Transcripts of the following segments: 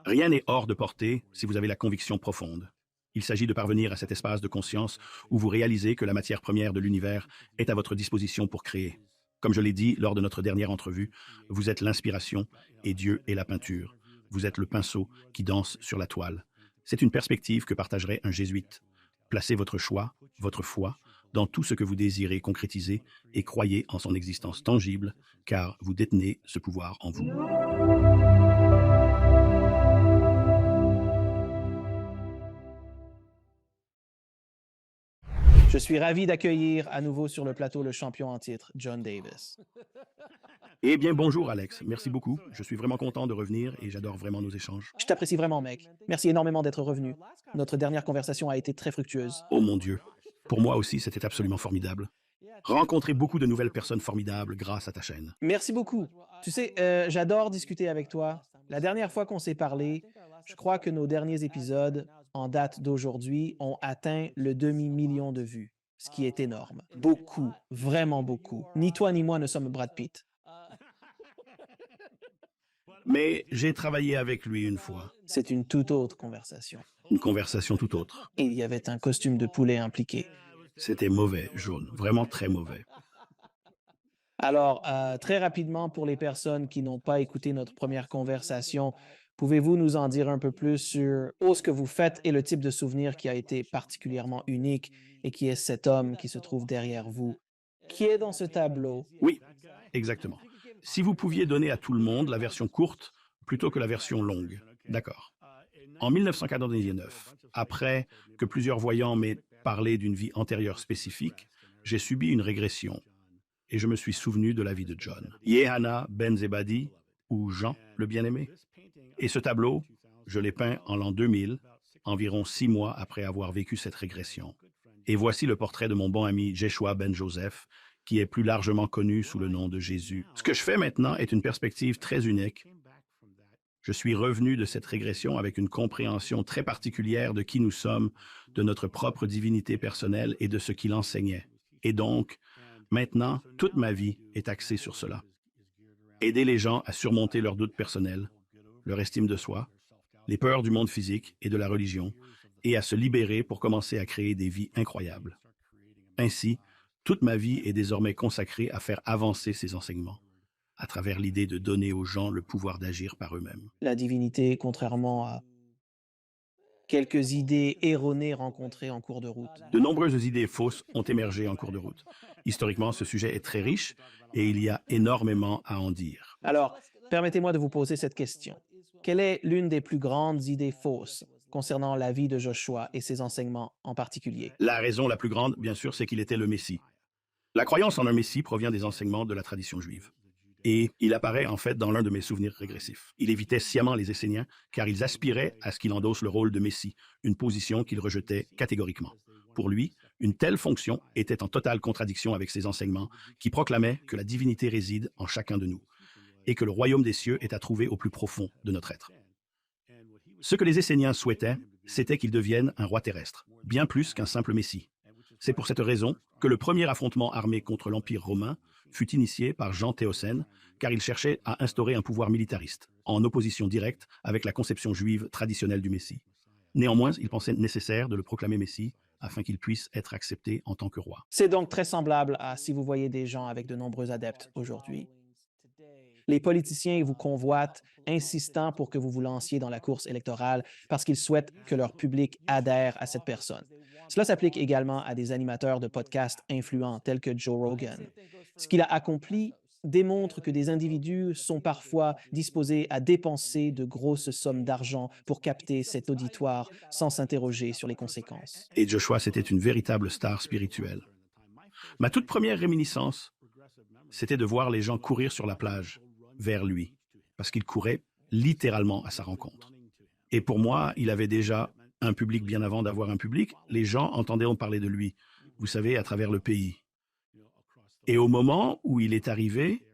Rien n'est hors de portée si vous avez la conviction profonde. Il s'agit de parvenir à cet espace de conscience où vous réalisez que la matière première de l'univers est à votre disposition pour créer. Comme je l'ai dit lors de notre dernière entrevue, vous êtes l'inspiration et Dieu est la peinture. Vous êtes le pinceau qui danse sur la toile. C'est une perspective que partagerait un jésuite. Placez votre choix, votre foi, dans tout ce que vous désirez concrétiser et croyez en son existence tangible, car vous détenez ce pouvoir en vous. Je suis ravi d'accueillir à nouveau sur le plateau le champion en titre, John Davis. Eh bien, bonjour Alex, merci beaucoup. Je suis vraiment content de revenir et j'adore vraiment nos échanges. Je t'apprécie vraiment, mec. Merci énormément d'être revenu. Notre dernière conversation a été très fructueuse. Oh mon Dieu, pour moi aussi, c'était absolument formidable. Rencontrer beaucoup de nouvelles personnes formidables grâce à ta chaîne. Merci beaucoup. Tu sais, j'adore discuter avec toi. La dernière fois qu'on s'est parlé, je crois que nos derniers épisodes, en date d'aujourd'hui, ont atteint le demi-million de vues, ce qui est énorme. Beaucoup, vraiment beaucoup. Ni toi ni moi ne sommes Brad Pitt. Mais j'ai travaillé avec lui une fois. C'est une toute autre conversation. Une conversation tout autre. Il y avait un costume de poulet impliqué. C'était mauvais, jaune, vraiment très mauvais. Alors, très rapidement, pour les personnes qui n'ont pas écouté notre première conversation, pouvez-vous nous en dire un peu plus sur ce que vous faites et le type de souvenir qui a été particulièrement unique et qui est cet homme qui se trouve derrière vous? Qui est dans ce tableau? Oui, exactement. Si vous pouviez donner à tout le monde la version courte plutôt que la version longue. D'accord. En 1999, après que plusieurs voyants m'aient parlé d'une vie antérieure spécifique, j'ai subi une régression et je me suis souvenu de la vie de John. Yehanna Ben Zebadi, ou Jean le bien-aimé. Et ce tableau, je l'ai peint en l'an 2000, environ 6 mois après avoir vécu cette régression. Et voici le portrait de mon bon ami Jeshua Ben Joseph, qui est plus largement connu sous le nom de Jésus. Ce que je fais maintenant est une perspective très unique. Je suis revenu de cette régression avec une compréhension très particulière de qui nous sommes, de notre propre divinité personnelle et de ce qu'il enseignait. Et donc, maintenant, toute ma vie est axée sur cela. Aider les gens à surmonter leurs doutes personnels, leur estime de soi, les peurs du monde physique et de la religion, et à se libérer pour commencer à créer des vies incroyables. Ainsi, toute ma vie est désormais consacrée à faire avancer ces enseignements, à travers l'idée de donner aux gens le pouvoir d'agir par eux-mêmes. La divinité, contrairement à quelques idées erronées rencontrées en cours de route. De nombreuses idées fausses ont émergé en cours de route. Historiquement, ce sujet est très riche et il y a énormément à en dire. Alors, permettez-moi de vous poser cette question. Quelle est l'une des plus grandes idées fausses concernant la vie de Joshua et ses enseignements en particulier? La raison la plus grande, bien sûr, c'est qu'il était le Messie. La croyance en un Messie provient des enseignements de la tradition juive. Et il apparaît en fait dans l'un de mes souvenirs régressifs. Il évitait sciemment les Esséniens car ils aspiraient à ce qu'il endosse le rôle de Messie, une position qu'il rejetait catégoriquement. Pour lui, une telle fonction était en totale contradiction avec ses enseignements qui proclamaient que la divinité réside en chacun de nous et que le royaume des cieux est à trouver au plus profond de notre être. Ce que les Esséniens souhaitaient, c'était qu'il devienne un roi terrestre, bien plus qu'un simple Messie. C'est pour cette raison que le premier affrontement armé contre l'Empire romain fut initié par Jean Théocène, car il cherchait à instaurer un pouvoir militariste, en opposition directe avec la conception juive traditionnelle du Messie. Néanmoins, il pensait nécessaire de le proclamer Messie afin qu'il puisse être accepté en tant que roi. C'est donc très semblable à si vous voyez des gens avec de nombreux adeptes aujourd'hui. Les politiciens vous convoitent, insistant pour que vous vous lanciez dans la course électorale parce qu'ils souhaitent que leur public adhère à cette personne. Cela s'applique également à des animateurs de podcasts influents tels que Joe Rogan. Ce qu'il a accompli démontre que des individus sont parfois disposés à dépenser de grosses sommes d'argent pour capter cet auditoire sans s'interroger sur les conséquences. Et Joshua, c'était une véritable star spirituelle. Ma toute première réminiscence, c'était de voir les gens courir sur la plage vers lui, parce qu'il courait littéralement à sa rencontre. Et pour moi, il avait déjà un public bien avant d'avoir un public. Les gens entendaient parler de lui, vous savez, à travers le pays. Et au moment où il est arrivé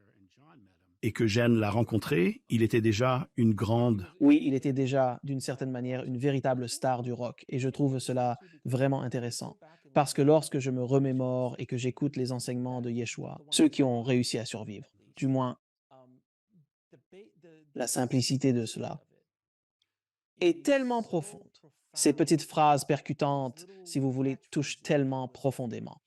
et que Jeanne l'a rencontré, il était déjà une grande... Oui, il était déjà, d'une certaine manière, une véritable star du rock, et je trouve cela vraiment intéressant. Parce que lorsque je me remémore et que j'écoute les enseignements de Yeshua, ceux qui ont réussi à survivre, du moins la simplicité de cela, est tellement profonde. Ces petites phrases percutantes, si vous voulez, touchent tellement profondément.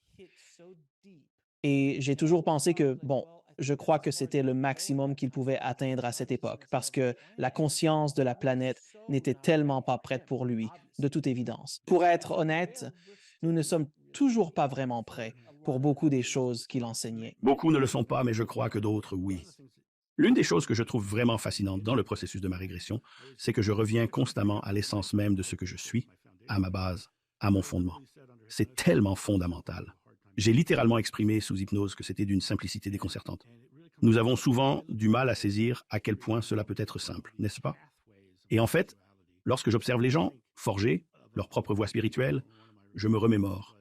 Et j'ai toujours pensé que, bon, je crois que c'était le maximum qu'il pouvait atteindre à cette époque, parce que la conscience de la planète n'était tellement pas prête pour lui, de toute évidence. Pour être honnête, nous ne sommes toujours pas vraiment prêts pour beaucoup des choses qu'il enseignait. Beaucoup ne le sont pas, mais je crois que d'autres, oui. L'une des choses que je trouve vraiment fascinantes dans le processus de ma régression, c'est que je reviens constamment à l'essence même de ce que je suis, à ma base, à mon fondement. C'est tellement fondamental. J'ai littéralement exprimé sous hypnose que c'était d'une simplicité déconcertante. Nous avons souvent du mal à saisir à quel point cela peut être simple, n'est-ce pas? Et en fait, lorsque j'observe les gens forger leur propre voie spirituelle, je me remémore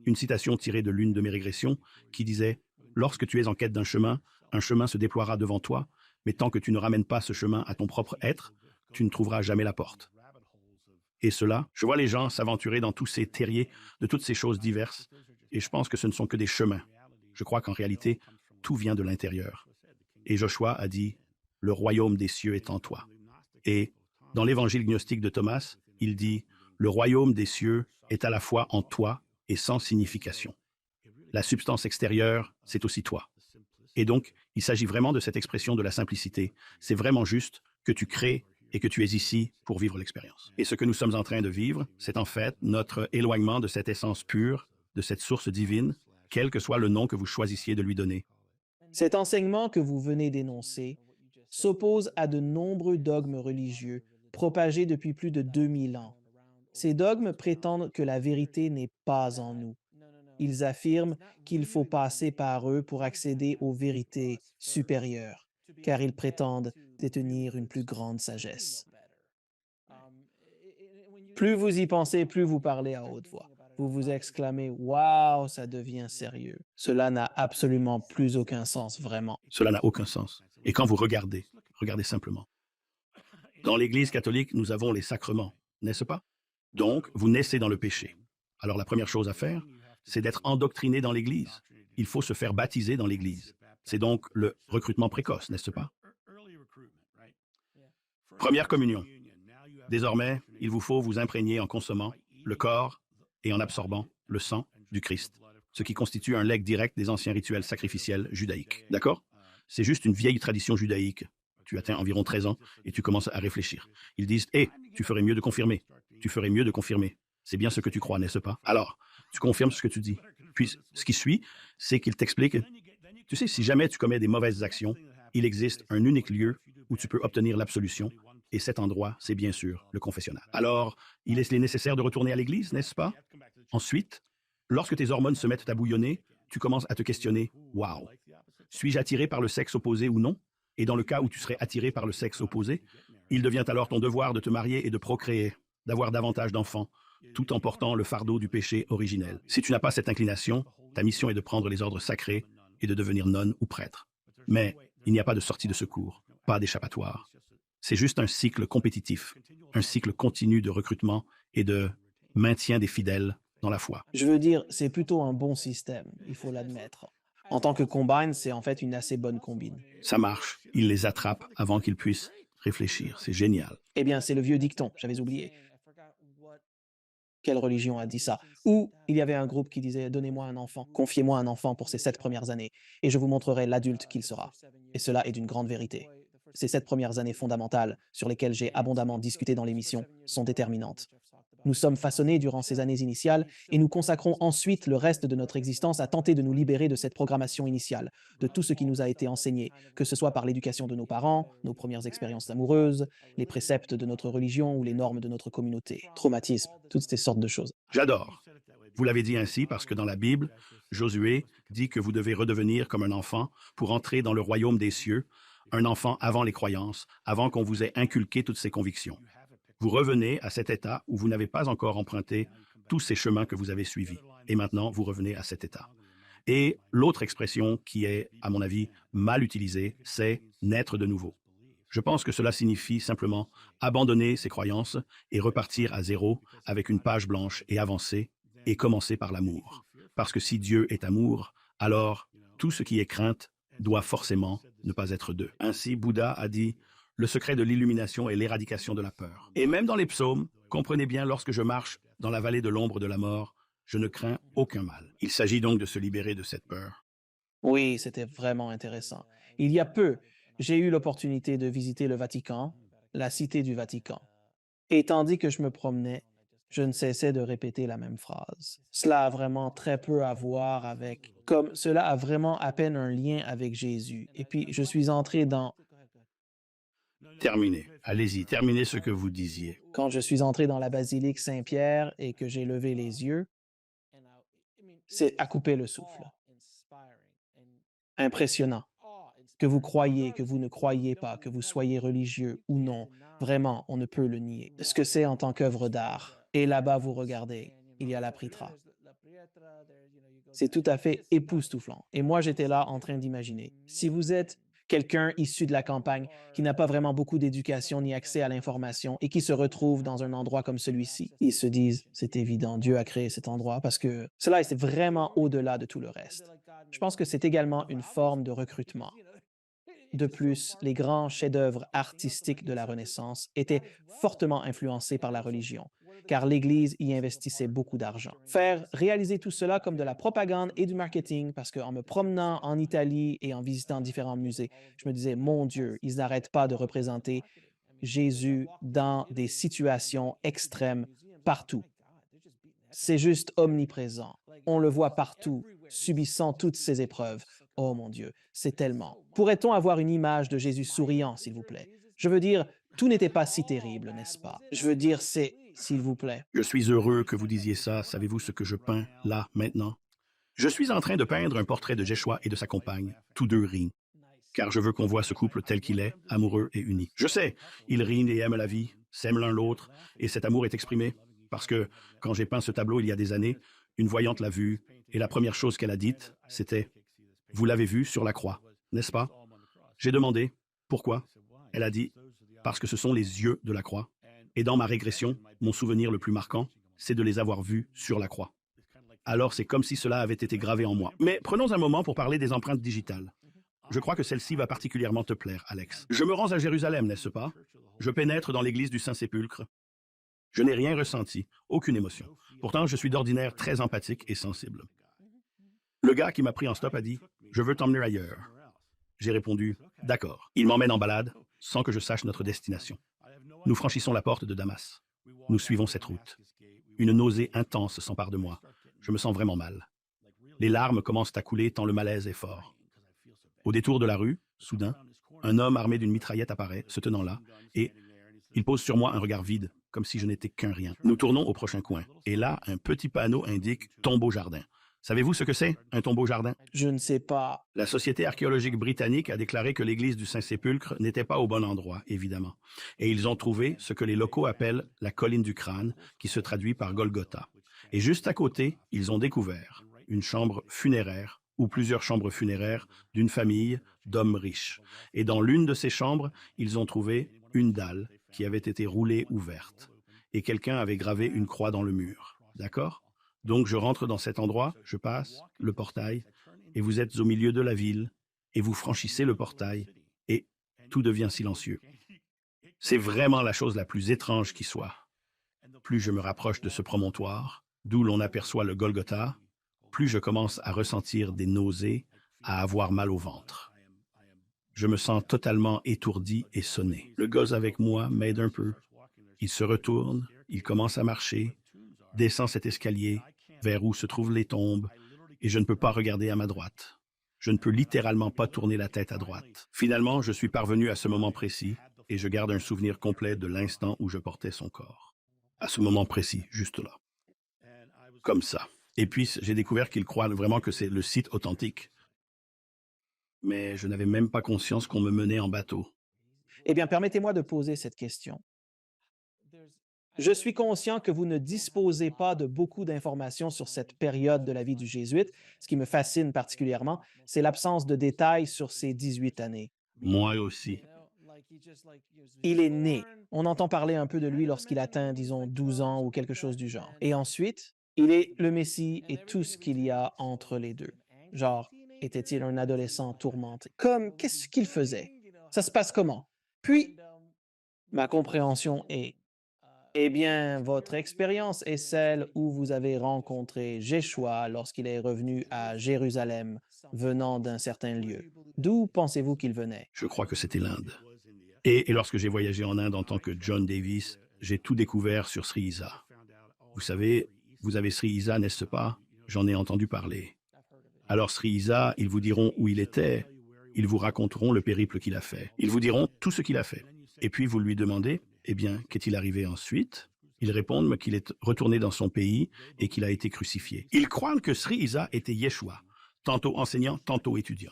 une citation tirée de l'une de mes régressions qui disait « Lorsque tu es en quête d'un chemin, un chemin se déploiera devant toi, mais tant que tu ne ramènes pas ce chemin à ton propre être, tu ne trouveras jamais la porte. » Et cela, je vois les gens s'aventurer dans tous ces terriers de toutes ces choses diverses, et je pense que ce ne sont que des chemins. Je crois qu'en réalité, tout vient de l'intérieur. Et Joshua a dit « Le royaume des cieux est en toi. » Et dans l'évangile gnostique de Thomas, il dit « Le royaume des cieux est à la fois en toi et sans signification. La substance extérieure, c'est aussi toi. » Et donc, il s'agit vraiment de cette expression de la simplicité. C'est vraiment juste que tu crées et que tu es ici pour vivre l'expérience. Et ce que nous sommes en train de vivre, c'est en fait notre éloignement de cette essence pure, de cette source divine, quel que soit le nom que vous choisissiez de lui donner. Cet enseignement que vous venez d'énoncer s'oppose à de nombreux dogmes religieux propagés depuis plus de 2000 ans. Ces dogmes prétendent que la vérité n'est pas en nous. Ils affirment qu'il faut passer par eux pour accéder aux vérités supérieures, car ils prétendent détenir une plus grande sagesse. Plus vous y pensez, plus vous parlez à haute voix. Vous vous exclamez Waouh, ça devient sérieux. Cela n'a absolument plus aucun sens, vraiment. Cela n'a aucun sens. Et quand vous regardez, regardez simplement. Dans l'Église catholique, nous avons les sacrements, n'est-ce pas? Donc, vous naissez dans le péché. Alors la première chose à faire, c'est d'être endoctriné dans l'Église. Il faut se faire baptiser dans l'Église. C'est donc le recrutement précoce, n'est-ce pas? Première communion. Désormais, il vous faut vous imprégner en consommant le corps et en absorbant le sang du Christ, ce qui constitue un legs direct des anciens rituels sacrificiels judaïques. D'accord? C'est juste une vieille tradition judaïque. Tu atteins environ 13 ans et tu commences à réfléchir. Ils disent « Hé, tu ferais mieux de confirmer. Tu ferais mieux de confirmer. C'est bien ce que tu crois, n'est-ce pas? Alors, tu confirmes ce que tu dis. Puis, ce qui suit, c'est qu'il t'explique, tu sais, si jamais tu commets des mauvaises actions, il existe un unique lieu où tu peux obtenir l'absolution, et cet endroit, c'est bien sûr le confessionnal. Alors, il est nécessaire de retourner à l'église, n'est-ce pas? Ensuite, lorsque tes hormones se mettent à bouillonner, tu commences à te questionner, waouh, suis-je attiré par le sexe opposé ou non? Et dans le cas où tu serais attiré par le sexe opposé, il devient alors ton devoir de te marier et de procréer, d'avoir davantage d'enfants, tout en portant le fardeau du péché originel. Si tu n'as pas cette inclination, ta mission est de prendre les ordres sacrés et de devenir nonne ou prêtre. Mais il n'y a pas de sortie de secours, pas d'échappatoire. C'est juste un cycle compétitif, un cycle continu de recrutement et de maintien des fidèles dans la foi. Je veux dire, c'est plutôt un bon système, il faut l'admettre. En tant que combine, c'est en fait une assez bonne combine. Ça marche, il les attrape avant qu'ils puissent réfléchir. C'est génial. Eh bien, c'est le vieux dicton, j'avais oublié. Quelle religion a dit ça? Ou il y avait un groupe qui disait donnez-moi un enfant, confiez-moi un enfant pour ces 7 premières années, et je vous montrerai l'adulte qu'il sera. Et cela est d'une grande vérité. Ces 7 premières années fondamentales, sur lesquelles j'ai abondamment discuté dans l'émission, sont déterminantes. Nous sommes façonnés durant ces années initiales et nous consacrons ensuite le reste de notre existence à tenter de nous libérer de cette programmation initiale, de tout ce qui nous a été enseigné, que ce soit par l'éducation de nos parents, nos premières expériences amoureuses, les préceptes de notre religion ou les normes de notre communauté, traumatisme, toutes ces sortes de choses. J'adore. Vous l'avez dit ainsi parce que dans la Bible, Josué dit que vous devez redevenir comme un enfant pour entrer dans le royaume des cieux, un enfant avant les croyances, avant qu'on vous ait inculqué toutes ces convictions. Vous revenez à cet état où vous n'avez pas encore emprunté tous ces chemins que vous avez suivis. Et maintenant, vous revenez à cet état. Et l'autre expression qui est, à mon avis, mal utilisée, c'est naître de nouveau. Je pense que cela signifie simplement abandonner ses croyances et repartir à zéro avec une page blanche et avancer et commencer par l'amour. Parce que si Dieu est amour, alors tout ce qui est crainte doit forcément ne pas être d'eux. Ainsi, Bouddha a dit Le secret de l'illumination est l'éradication de la peur. Et même dans les psaumes, comprenez bien, lorsque je marche dans la vallée de l'ombre de la mort, je ne crains aucun mal. Il s'agit donc de se libérer de cette peur. Oui, c'était vraiment intéressant. Il y a peu, j'ai eu l'opportunité de visiter le Vatican, la cité du Vatican. Et tandis que je me promenais, je ne cessais de répéter la même phrase. Cela a vraiment très peu à voir avec, comme cela a vraiment à peine un lien avec Jésus. Et puis, je suis entré dans, Terminez. Allez-y, terminez ce que vous disiez. quand je suis entré dans la basilique Saint-Pierre et que j'ai levé les yeux, c'est à couper le souffle. Impressionnant. Que vous croyez, que vous ne croyez pas, que vous soyez religieux ou non, vraiment, on ne peut le nier. Ce que c'est en tant qu'œuvre d'art. Et là-bas, vous regardez, il y a la pritra. C'est tout à fait époustouflant. Et moi, j'étais là en train d'imaginer. Si vous êtes quelqu'un issu de la campagne qui n'a pas vraiment beaucoup d'éducation ni accès à l'information et qui se retrouve dans un endroit comme celui-ci, ils se disent, c'est évident, Dieu a créé cet endroit parce que cela est vraiment au-delà de tout le reste. Je pense que c'est également une forme de recrutement. De plus, les grands chefs-d'œuvre artistiques de la Renaissance étaient fortement influencés par la religion, car l'Église y investissait beaucoup d'argent. Faire réaliser tout cela comme de la propagande et du marketing, parce qu'en me promenant en Italie et en visitant différents musées, je me disais, mon Dieu, ils n'arrêtent pas de représenter Jésus dans des situations extrêmes partout. C'est juste omniprésent. On le voit partout, subissant toutes ces épreuves. Oh mon Dieu, c'est tellement. Pourrait-on avoir une image de Jésus souriant, s'il vous plaît? Je veux dire, tout n'était pas si terrible, n'est-ce pas? Je veux dire, c'est, s'il vous plaît. Je suis heureux que vous disiez ça. Savez-vous ce que je peins, là, maintenant? Je suis en train de peindre un portrait de Jeshua et de sa compagne. Tous deux rient. Car je veux qu'on voit ce couple tel qu'il est, amoureux et uni. Je sais, ils rient et aiment la vie, s'aiment l'un l'autre, et cet amour est exprimé. Parce que, quand j'ai peint ce tableau il y a des années, une voyante l'a vu, et la première chose qu'elle a dite, c'était « Vous l'avez vu sur la croix, n'est-ce pas ?» J'ai demandé « Pourquoi ?» Elle a dit « Parce que ce sont les yeux de la croix. » Et dans ma régression, mon souvenir le plus marquant, c'est de les avoir vus sur la croix. Alors c'est comme si cela avait été gravé en moi. Mais prenons un moment pour parler des empreintes digitales. Je crois que celle-ci va particulièrement te plaire, Alex. Je me rends à Jérusalem, n'est-ce pas? Je pénètre dans l'église du Saint-Sépulcre. Je n'ai rien ressenti, aucune émotion. Pourtant, je suis d'ordinaire très empathique et sensible. Le gars qui m'a pris en stop a dit « Je veux t'emmener ailleurs ». J'ai répondu « D'accord ». Il m'emmène en balade, sans que je sache notre destination. Nous franchissons la porte de Damas. Nous suivons cette route. Une nausée intense s'empare de moi. Je me sens vraiment mal. Les larmes commencent à couler tant le malaise est fort. Au détour de la rue, soudain, un homme armé d'une mitraillette apparaît, se tenant là, et il pose sur moi un regard vide, comme si je n'étais qu'un rien. Nous tournons au prochain coin, et là, un petit panneau indique « Tombeau jardin ». Savez-vous ce que c'est, un tombeau jardin? Je ne sais pas. La Société archéologique britannique a déclaré que l'église du Saint-Sépulcre n'était pas au bon endroit, évidemment. Et ils ont trouvé ce que les locaux appellent la colline du crâne, qui se traduit par Golgotha. Et juste à côté, ils ont découvert une chambre funéraire ou plusieurs chambres funéraires d'une famille d'hommes riches. Et dans l'une de ces chambres, ils ont trouvé une dalle qui avait été roulée ouverte. Et quelqu'un avait gravé une croix dans le mur. D'accord? Donc je rentre dans cet endroit, je passe le portail, et vous êtes au milieu de la ville, et vous franchissez le portail, et tout devient silencieux. C'est vraiment la chose la plus étrange qui soit. Plus je me rapproche de ce promontoire, d'où l'on aperçoit le Golgotha, plus je commence à ressentir des nausées, à avoir mal au ventre. Je me sens totalement étourdi et sonné. Le gosse avec moi m'aide un peu. Il se retourne, il commence à marcher, descend cet escalier vers où se trouvent les tombes, et je ne peux pas regarder à ma droite. Je ne peux littéralement pas tourner la tête à droite. Finalement, je suis parvenu à ce moment précis, et je garde un souvenir complet de l'instant où je portais son corps. À ce moment précis, juste là. Comme ça. Et puis, j'ai découvert qu'ils croient vraiment que c'est le site authentique. Mais je n'avais même pas conscience qu'on me menait en bateau. Eh bien, permettez-moi de poser cette question. Je suis conscient que vous ne disposez pas de beaucoup d'informations sur cette période de la vie du jésuite. Ce qui me fascine particulièrement, c'est l'absence de détails sur ces 18 années. Moi aussi. Il est né. On entend parler un peu de lui lorsqu'il atteint, disons, 12 ans ou quelque chose du genre. Et ensuite, il est le Messie et tout ce qu'il y a entre les deux. Genre, était-il un adolescent tourmenté? Comme, qu'est-ce qu'il faisait? Ça se passe comment? Puis, ma compréhension est, eh bien, votre expérience est celle où vous avez rencontré Jéchoua lorsqu'il est revenu à Jérusalem, venant d'un certain lieu. D'où pensez-vous qu'il venait? Je crois que c'était l'Inde. Et lorsque j'ai voyagé en Inde en tant que John Davis, j'ai tout découvert sur Sri Isa. Vous savez, vous avez Sri Isa, n'est-ce pas? J'en ai entendu parler. Alors Sri Isa, ils vous diront où il était, ils vous raconteront le périple qu'il a fait. Ils vous diront tout ce qu'il a fait. Et puis vous lui demandez, eh bien, qu'est-il arrivé ensuite? Ils répondent qu'il est retourné dans son pays et qu'il a été crucifié. Ils croient que Sri Isa était Yeshua, tantôt enseignant, tantôt étudiant.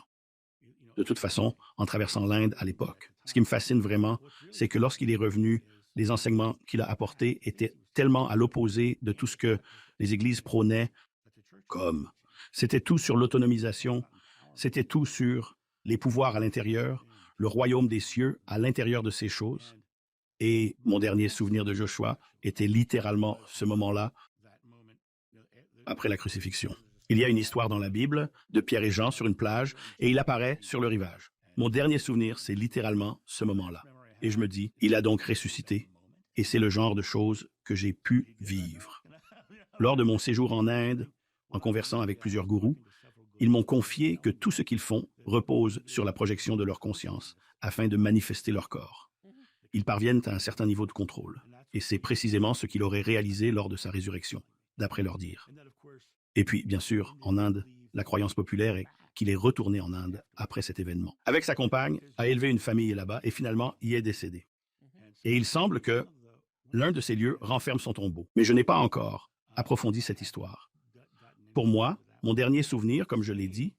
De toute façon, en traversant l'Inde à l'époque. Ce qui me fascine vraiment, c'est que lorsqu'il est revenu, les enseignements qu'il a apportés étaient tellement à l'opposé de tout ce que les églises prônaient, comme c'était tout sur l'autonomisation, c'était tout sur les pouvoirs à l'intérieur, le royaume des cieux à l'intérieur de ces choses. Et mon dernier souvenir de Joshua était littéralement ce moment-là, après la crucifixion. Il y a une histoire dans la Bible de Pierre et Jean sur une plage et il apparaît sur le rivage. Mon dernier souvenir, c'est littéralement ce moment-là. Et je me dis, il a donc ressuscité et c'est le genre de choses que j'ai pu vivre. Lors de mon séjour en Inde, en conversant avec plusieurs gourous, ils m'ont confié que tout ce qu'ils font repose sur la projection de leur conscience afin de manifester leur corps. Ils parviennent à un certain niveau de contrôle et c'est précisément ce qu'il aurait réalisé lors de sa résurrection, d'après leur dire. Et puis, bien sûr, en Inde, la croyance populaire est qu'il est retourné en Inde après cet événement. Avec sa compagne, a élevé une famille là-bas et finalement y est décédé. Et il semble que l'un de ces lieux renferme son tombeau. Mais je n'ai pas encore approfondi cette histoire. Pour moi, mon dernier souvenir, comme je l'ai dit,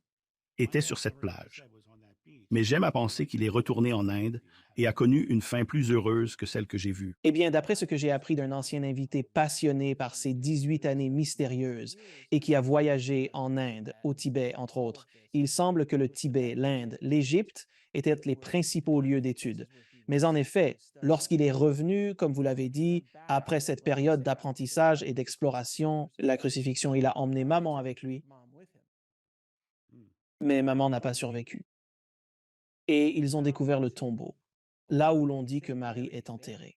était sur cette plage. Mais j'aime à penser qu'il est retourné en Inde et a connu une fin plus heureuse que celle que j'ai vue. Eh bien, d'après ce que j'ai appris d'un ancien invité passionné par ces 18 années mystérieuses et qui a voyagé en Inde, au Tibet, entre autres, il semble que le Tibet, l'Inde, l'Égypte étaient les principaux lieux d'études. Mais en effet, lorsqu'il est revenu, comme vous l'avez dit, après cette période d'apprentissage et d'exploration, la crucifixion, il a emmené maman avec lui, mais maman n'a pas survécu. Et ils ont découvert le tombeau, là où l'on dit que Marie est enterrée.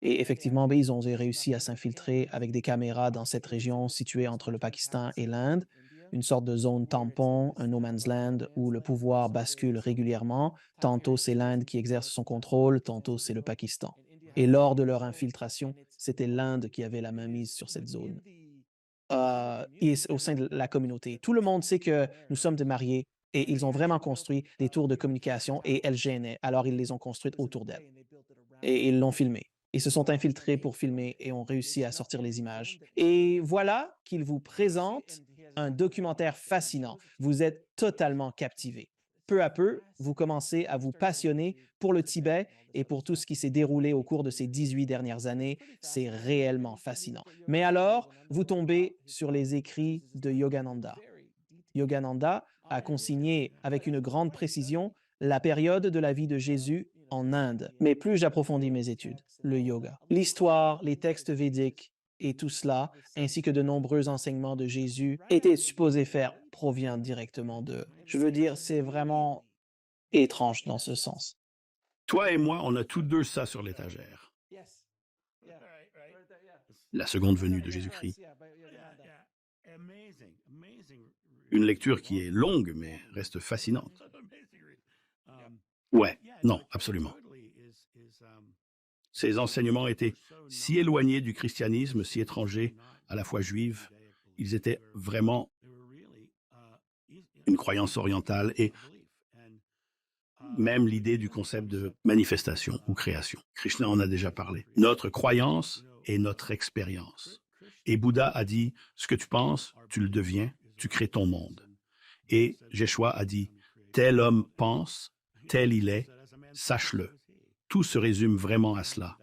Et effectivement, ben, ils ont réussi à s'infiltrer avec des caméras dans cette région située entre le Pakistan et l'Inde, une sorte de zone tampon, un no man's land où le pouvoir bascule régulièrement. Tantôt c'est l'Inde qui exerce son contrôle, tantôt c'est le Pakistan. Et lors de leur infiltration, c'était l'Inde qui avait la mainmise sur cette zone. Et au sein de la communauté. Tout le monde sait que nous sommes des mariés et ils ont vraiment construit des tours de communication et elles gênaient. Alors ils les ont construites autour d'elles et ils l'ont filmé. Ils se sont infiltrés pour filmer et ont réussi à sortir les images. Et voilà qu'ils vous présentent un documentaire fascinant. Vous êtes totalement captivé. Peu à peu, vous commencez à vous passionner pour le Tibet et pour tout ce qui s'est déroulé au cours de ces 18 dernières années. C'est réellement fascinant. Mais alors, vous tombez sur les écrits de Yogananda. Yogananda a consigné avec une grande précision la période de la vie de Jésus en Inde. Mais plus j'approfondis mes études, le yoga, l'histoire, les textes védiques et tout cela, ainsi que de nombreux enseignements de Jésus, étaient supposés faire provient directement d'eux. Je veux dire, c'est vraiment étrange dans ce sens. Toi et moi, on a tous deux ça sur l'étagère. La seconde venue de Jésus-Christ. Une lecture qui est longue, mais reste fascinante. Ouais, non, absolument. Ces enseignements étaient si éloignés du christianisme, si étrangers à la foi juive. Ils étaient vraiment une croyance orientale et même l'idée du concept de manifestation ou création. Krishna en a déjà parlé. Notre croyance est notre expérience. Et Bouddha a dit, ce que tu penses, tu le deviens, tu crées ton monde. Et Yeshua a dit, tel homme pense, tel il est, sache-le. Tout se résume vraiment à cela.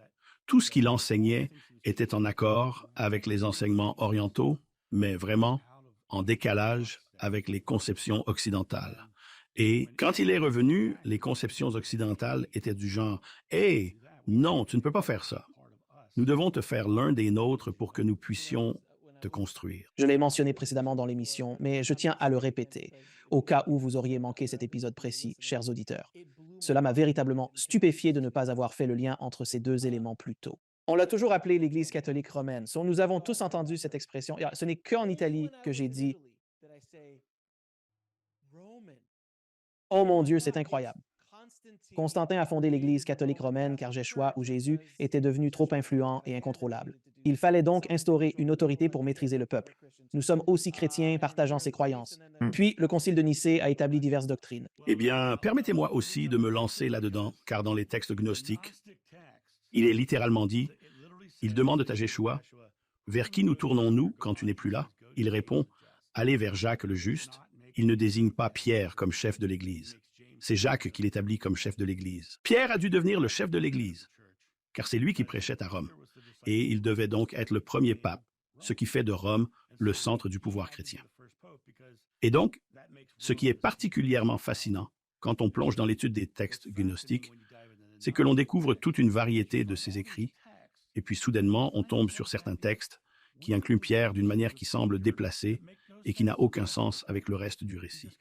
Tout ce qu'il enseignait était en accord avec les enseignements orientaux, mais vraiment en décalage avec les conceptions occidentales. Et quand il est revenu, les conceptions occidentales étaient du genre « Hey, non, tu ne peux pas faire ça. Nous devons te faire l'un des nôtres pour que nous puissions te construire. » Je l'ai mentionné précédemment dans l'émission, mais je tiens à le répéter, au cas où vous auriez manqué cet épisode précis, chers auditeurs. Cela m'a véritablement stupéfié de ne pas avoir fait le lien entre ces deux éléments plus tôt. On l'a toujours appelé l'Église catholique romaine. Nous avons tous entendu cette expression. Ce n'est qu'en Italie que j'ai dit, oh mon Dieu, c'est incroyable. Constantin a fondé l'Église catholique romaine car Yeshua ou Jésus était devenu trop influent et incontrôlable. Il fallait donc instaurer une autorité pour maîtriser le peuple. Nous sommes aussi chrétiens partageant ces croyances. Puis, le Concile de Nicée a établi diverses doctrines. Eh bien, permettez-moi aussi de me lancer là-dedans, car dans les textes gnostiques, il est littéralement dit, ils demandent à Yeshua, vers qui nous tournons-nous quand tu n'es plus là? Il répond, allez vers Jacques le juste. Il ne désigne pas Pierre comme chef de l'Église. C'est Jacques qui l'établit comme chef de l'Église. Pierre a dû devenir le chef de l'Église, car c'est lui qui prêchait à Rome. Et il devait donc être le premier pape, ce qui fait de Rome le centre du pouvoir chrétien. Et donc, ce qui est particulièrement fascinant quand on plonge dans l'étude des textes gnostiques, c'est que l'on découvre toute une variété de ces écrits, et puis soudainement, on tombe sur certains textes qui incluent Pierre d'une manière qui semble déplacée et qui n'a aucun sens avec le reste du récit.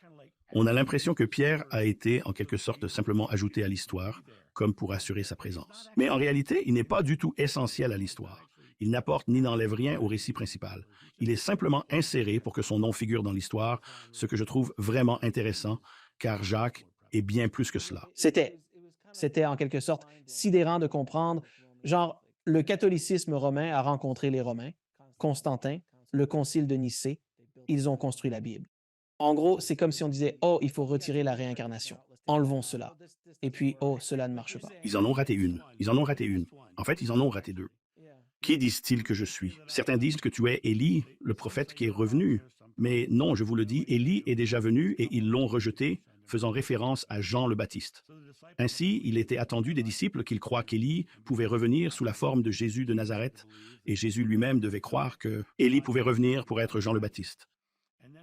On a l'impression que Pierre a été, en quelque sorte, simplement ajouté à l'histoire, comme pour assurer sa présence. Mais en réalité, il n'est pas du tout essentiel à l'histoire. Il n'apporte ni n'enlève rien au récit principal. Il est simplement inséré pour que son nom figure dans l'histoire, ce que je trouve vraiment intéressant, car Jacques est bien plus que cela. C'était en quelque sorte sidérant de comprendre, genre, le catholicisme romain a rencontré les Romains, Constantin, le Concile de Nicée, ils ont construit la Bible. En gros, c'est comme si on disait, oh, il faut retirer la réincarnation. Enlevons cela. Et puis, oh, cela ne marche pas. Ils en ont raté une. Ils en ont raté une. En fait, ils en ont raté deux. Qui disent-ils que je suis? Certains disent que tu es Élie, le prophète qui est revenu. Mais non, je vous le dis, Élie est déjà venu et ils l'ont rejeté, faisant référence à Jean le Baptiste. Ainsi, il était attendu des disciples qu'ils croient qu'Élie pouvait revenir sous la forme de Jésus de Nazareth, et Jésus lui-même devait croire que Élie pouvait revenir pour être Jean le Baptiste.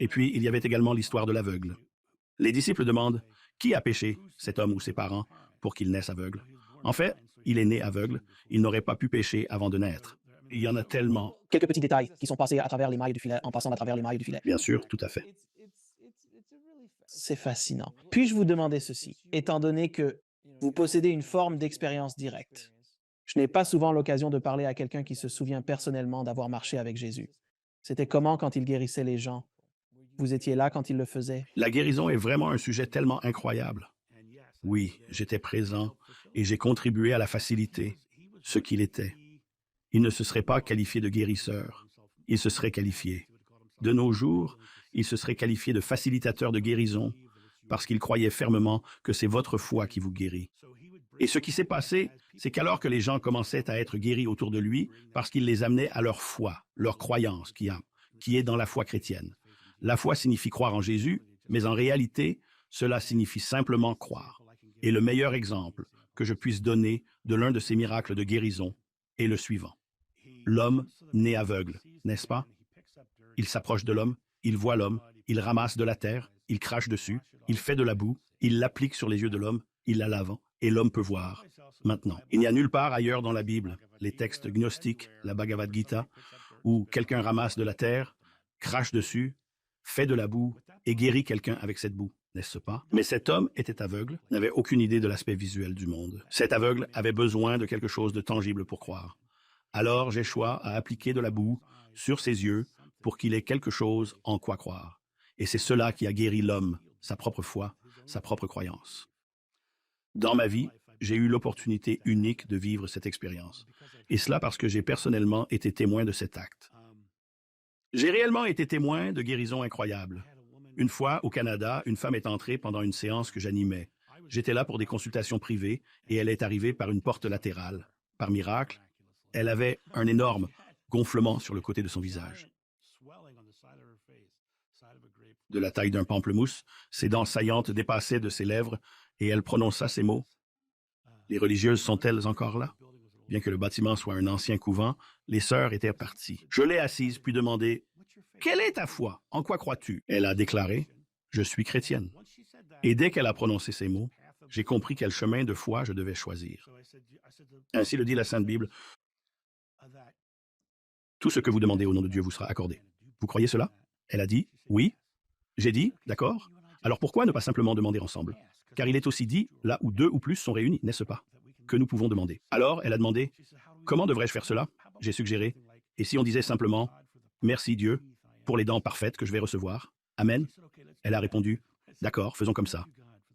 Et puis, il y avait également l'histoire de l'aveugle. Les disciples demandent, qui a péché, cet homme ou ses parents, pour qu'il naisse aveugle? En fait, il est né aveugle, il n'aurait pas pu pécher avant de naître. Il y en a tellement. Quelques petits détails qui sont passés à travers les mailles du filet en passant à travers les mailles du filet. Bien sûr, tout à fait. C'est fascinant. Puis-je vous demander ceci, étant donné que vous possédez une forme d'expérience directe? Je n'ai pas souvent l'occasion de parler à quelqu'un qui se souvient personnellement d'avoir marché avec Jésus. C'était comment quand il guérissait les gens? Vous étiez là quand il le faisait? La guérison est vraiment un sujet tellement incroyable. Oui, j'étais présent et j'ai contribué à la faciliter, ce qu'il était. Il ne se serait pas qualifié de guérisseur, il se serait qualifié. De nos jours, il se serait qualifié de facilitateur de guérison parce qu'il croyait fermement que c'est votre foi qui vous guérit. Et ce qui s'est passé, c'est qu'alors que les gens commençaient à être guéris autour de lui, parce qu'il les amenait à leur foi, leur croyance qui est dans la foi chrétienne. La foi signifie croire en Jésus, mais en réalité, cela signifie simplement croire. Et le meilleur exemple que je puisse donner de l'un de ces miracles de guérison est le suivant. L'homme né aveugle, n'est-ce pas? Il s'approche de l'homme, il voit l'homme, il ramasse de la terre, il crache dessus, il fait de la boue, il l'applique sur les yeux de l'homme, il la lave, et l'homme peut voir. Maintenant, il n'y a nulle part ailleurs dans la Bible, les textes gnostiques, la Bhagavad Gita, où quelqu'un ramasse de la terre, crache dessus, fait de la boue et guérit quelqu'un avec cette boue, n'est-ce pas? Mais cet homme était aveugle, n'avait aucune idée de l'aspect visuel du monde. Cet aveugle avait besoin de quelque chose de tangible pour croire. Alors Yeshua a appliqué de la boue sur ses yeux pour qu'il ait quelque chose en quoi croire. Et c'est cela qui a guéri l'homme, sa propre foi, sa propre croyance. Dans ma vie, j'ai eu l'opportunité unique de vivre cette expérience. Et cela parce que j'ai personnellement été témoin de cet acte. J'ai réellement été témoin de guérisons incroyables. Une fois, au Canada, une femme est entrée pendant une séance que j'animais. J'étais là pour des consultations privées et elle est arrivée par une porte latérale. Par miracle, elle avait un énorme gonflement sur le côté de son visage. De la taille d'un pamplemousse, ses dents saillantes dépassaient de ses lèvres et elle prononça ces mots. Les religieuses sont-elles encore là? Bien que le bâtiment soit un ancien couvent, les sœurs étaient parties. Je l'ai assise puis demandé « Quelle est ta foi? En quoi crois-tu? » Elle a déclaré « Je suis chrétienne. » Et dès qu'elle a prononcé ces mots, j'ai compris quel chemin de foi je devais choisir. Ainsi le dit la Sainte Bible. Tout ce que vous demandez au nom de Dieu vous sera accordé. Vous croyez cela? Elle a dit « Oui. » J'ai dit « D'accord. Alors pourquoi ne pas simplement demander ensemble? » car il est aussi dit là où deux ou plus sont réunis, n'est-ce pas? Que nous pouvons demander. Alors, elle a demandé, comment devrais-je faire cela? J'ai suggéré, et si on disait simplement, merci Dieu pour les dents parfaites que je vais recevoir? Amen. Elle a répondu, d'accord, faisons comme ça.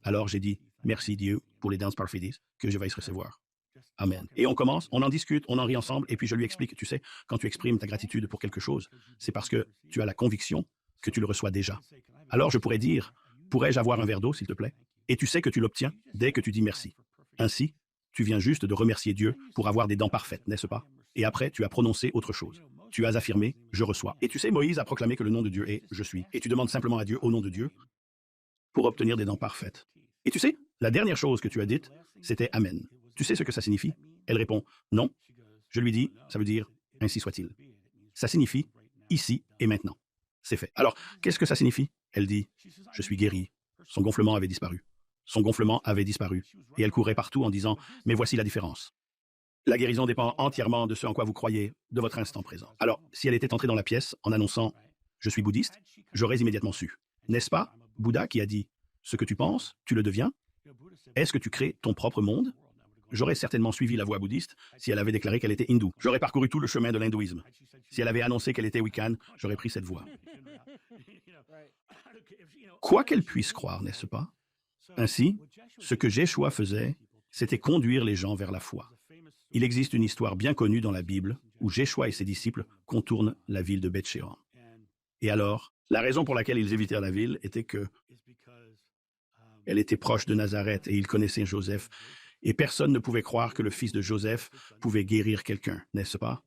Alors j'ai dit, merci Dieu pour les dents parfaites que je vais recevoir. Amen. Et on commence, on en discute, on en rit ensemble, et puis je lui explique, tu sais, quand tu exprimes ta gratitude pour quelque chose, c'est parce que tu as la conviction que tu le reçois déjà. Alors je pourrais dire, pourrais-je avoir un verre d'eau, s'il te plaît? Et tu sais que tu l'obtiens dès que tu dis merci. Ainsi, tu viens juste de remercier Dieu pour avoir des dents parfaites, n'est-ce pas? Et après, tu as prononcé autre chose. Tu as affirmé, je reçois. Et tu sais, Moïse a proclamé que le nom de Dieu est je suis. Et tu demandes simplement à Dieu, au nom de Dieu, pour obtenir des dents parfaites. Et tu sais, la dernière chose que tu as dite, c'était Amen. Tu sais ce que ça signifie? Elle répond, non. Je lui dis, ça veut dire, ainsi soit-il. Ça signifie, ici et maintenant. C'est fait. Alors, qu'est-ce que ça signifie? Elle dit, je suis guérie. Son gonflement avait disparu. Son gonflement avait disparu. Et elle courait partout en disant, mais voici la différence. La guérison dépend entièrement de ce en quoi vous croyez, de votre instant présent. Alors, si elle était entrée dans la pièce en annonçant « Je suis bouddhiste », j'aurais immédiatement su. N'est-ce pas Bouddha qui a dit « Ce que tu penses, tu le deviens ». Est-ce que tu crées ton propre monde? J'aurais certainement suivi la voie bouddhiste si elle avait déclaré qu'elle était hindoue. J'aurais parcouru tout le chemin de l'hindouisme. Si elle avait annoncé qu'elle était wiccan, j'aurais pris cette voie. Quoi qu'elle puisse croire, n'est-ce pas? Ainsi, ce que Jéshua faisait, c'était conduire les gens vers la foi. Il existe une histoire bien connue dans la Bible où Jéshua et ses disciples contournent la ville de Beth-Shean. Et alors, la raison pour laquelle ils évitèrent la ville était que elle était proche de Nazareth et ils connaissaient Joseph. Et personne ne pouvait croire que le fils de Joseph pouvait guérir quelqu'un, n'est-ce pas?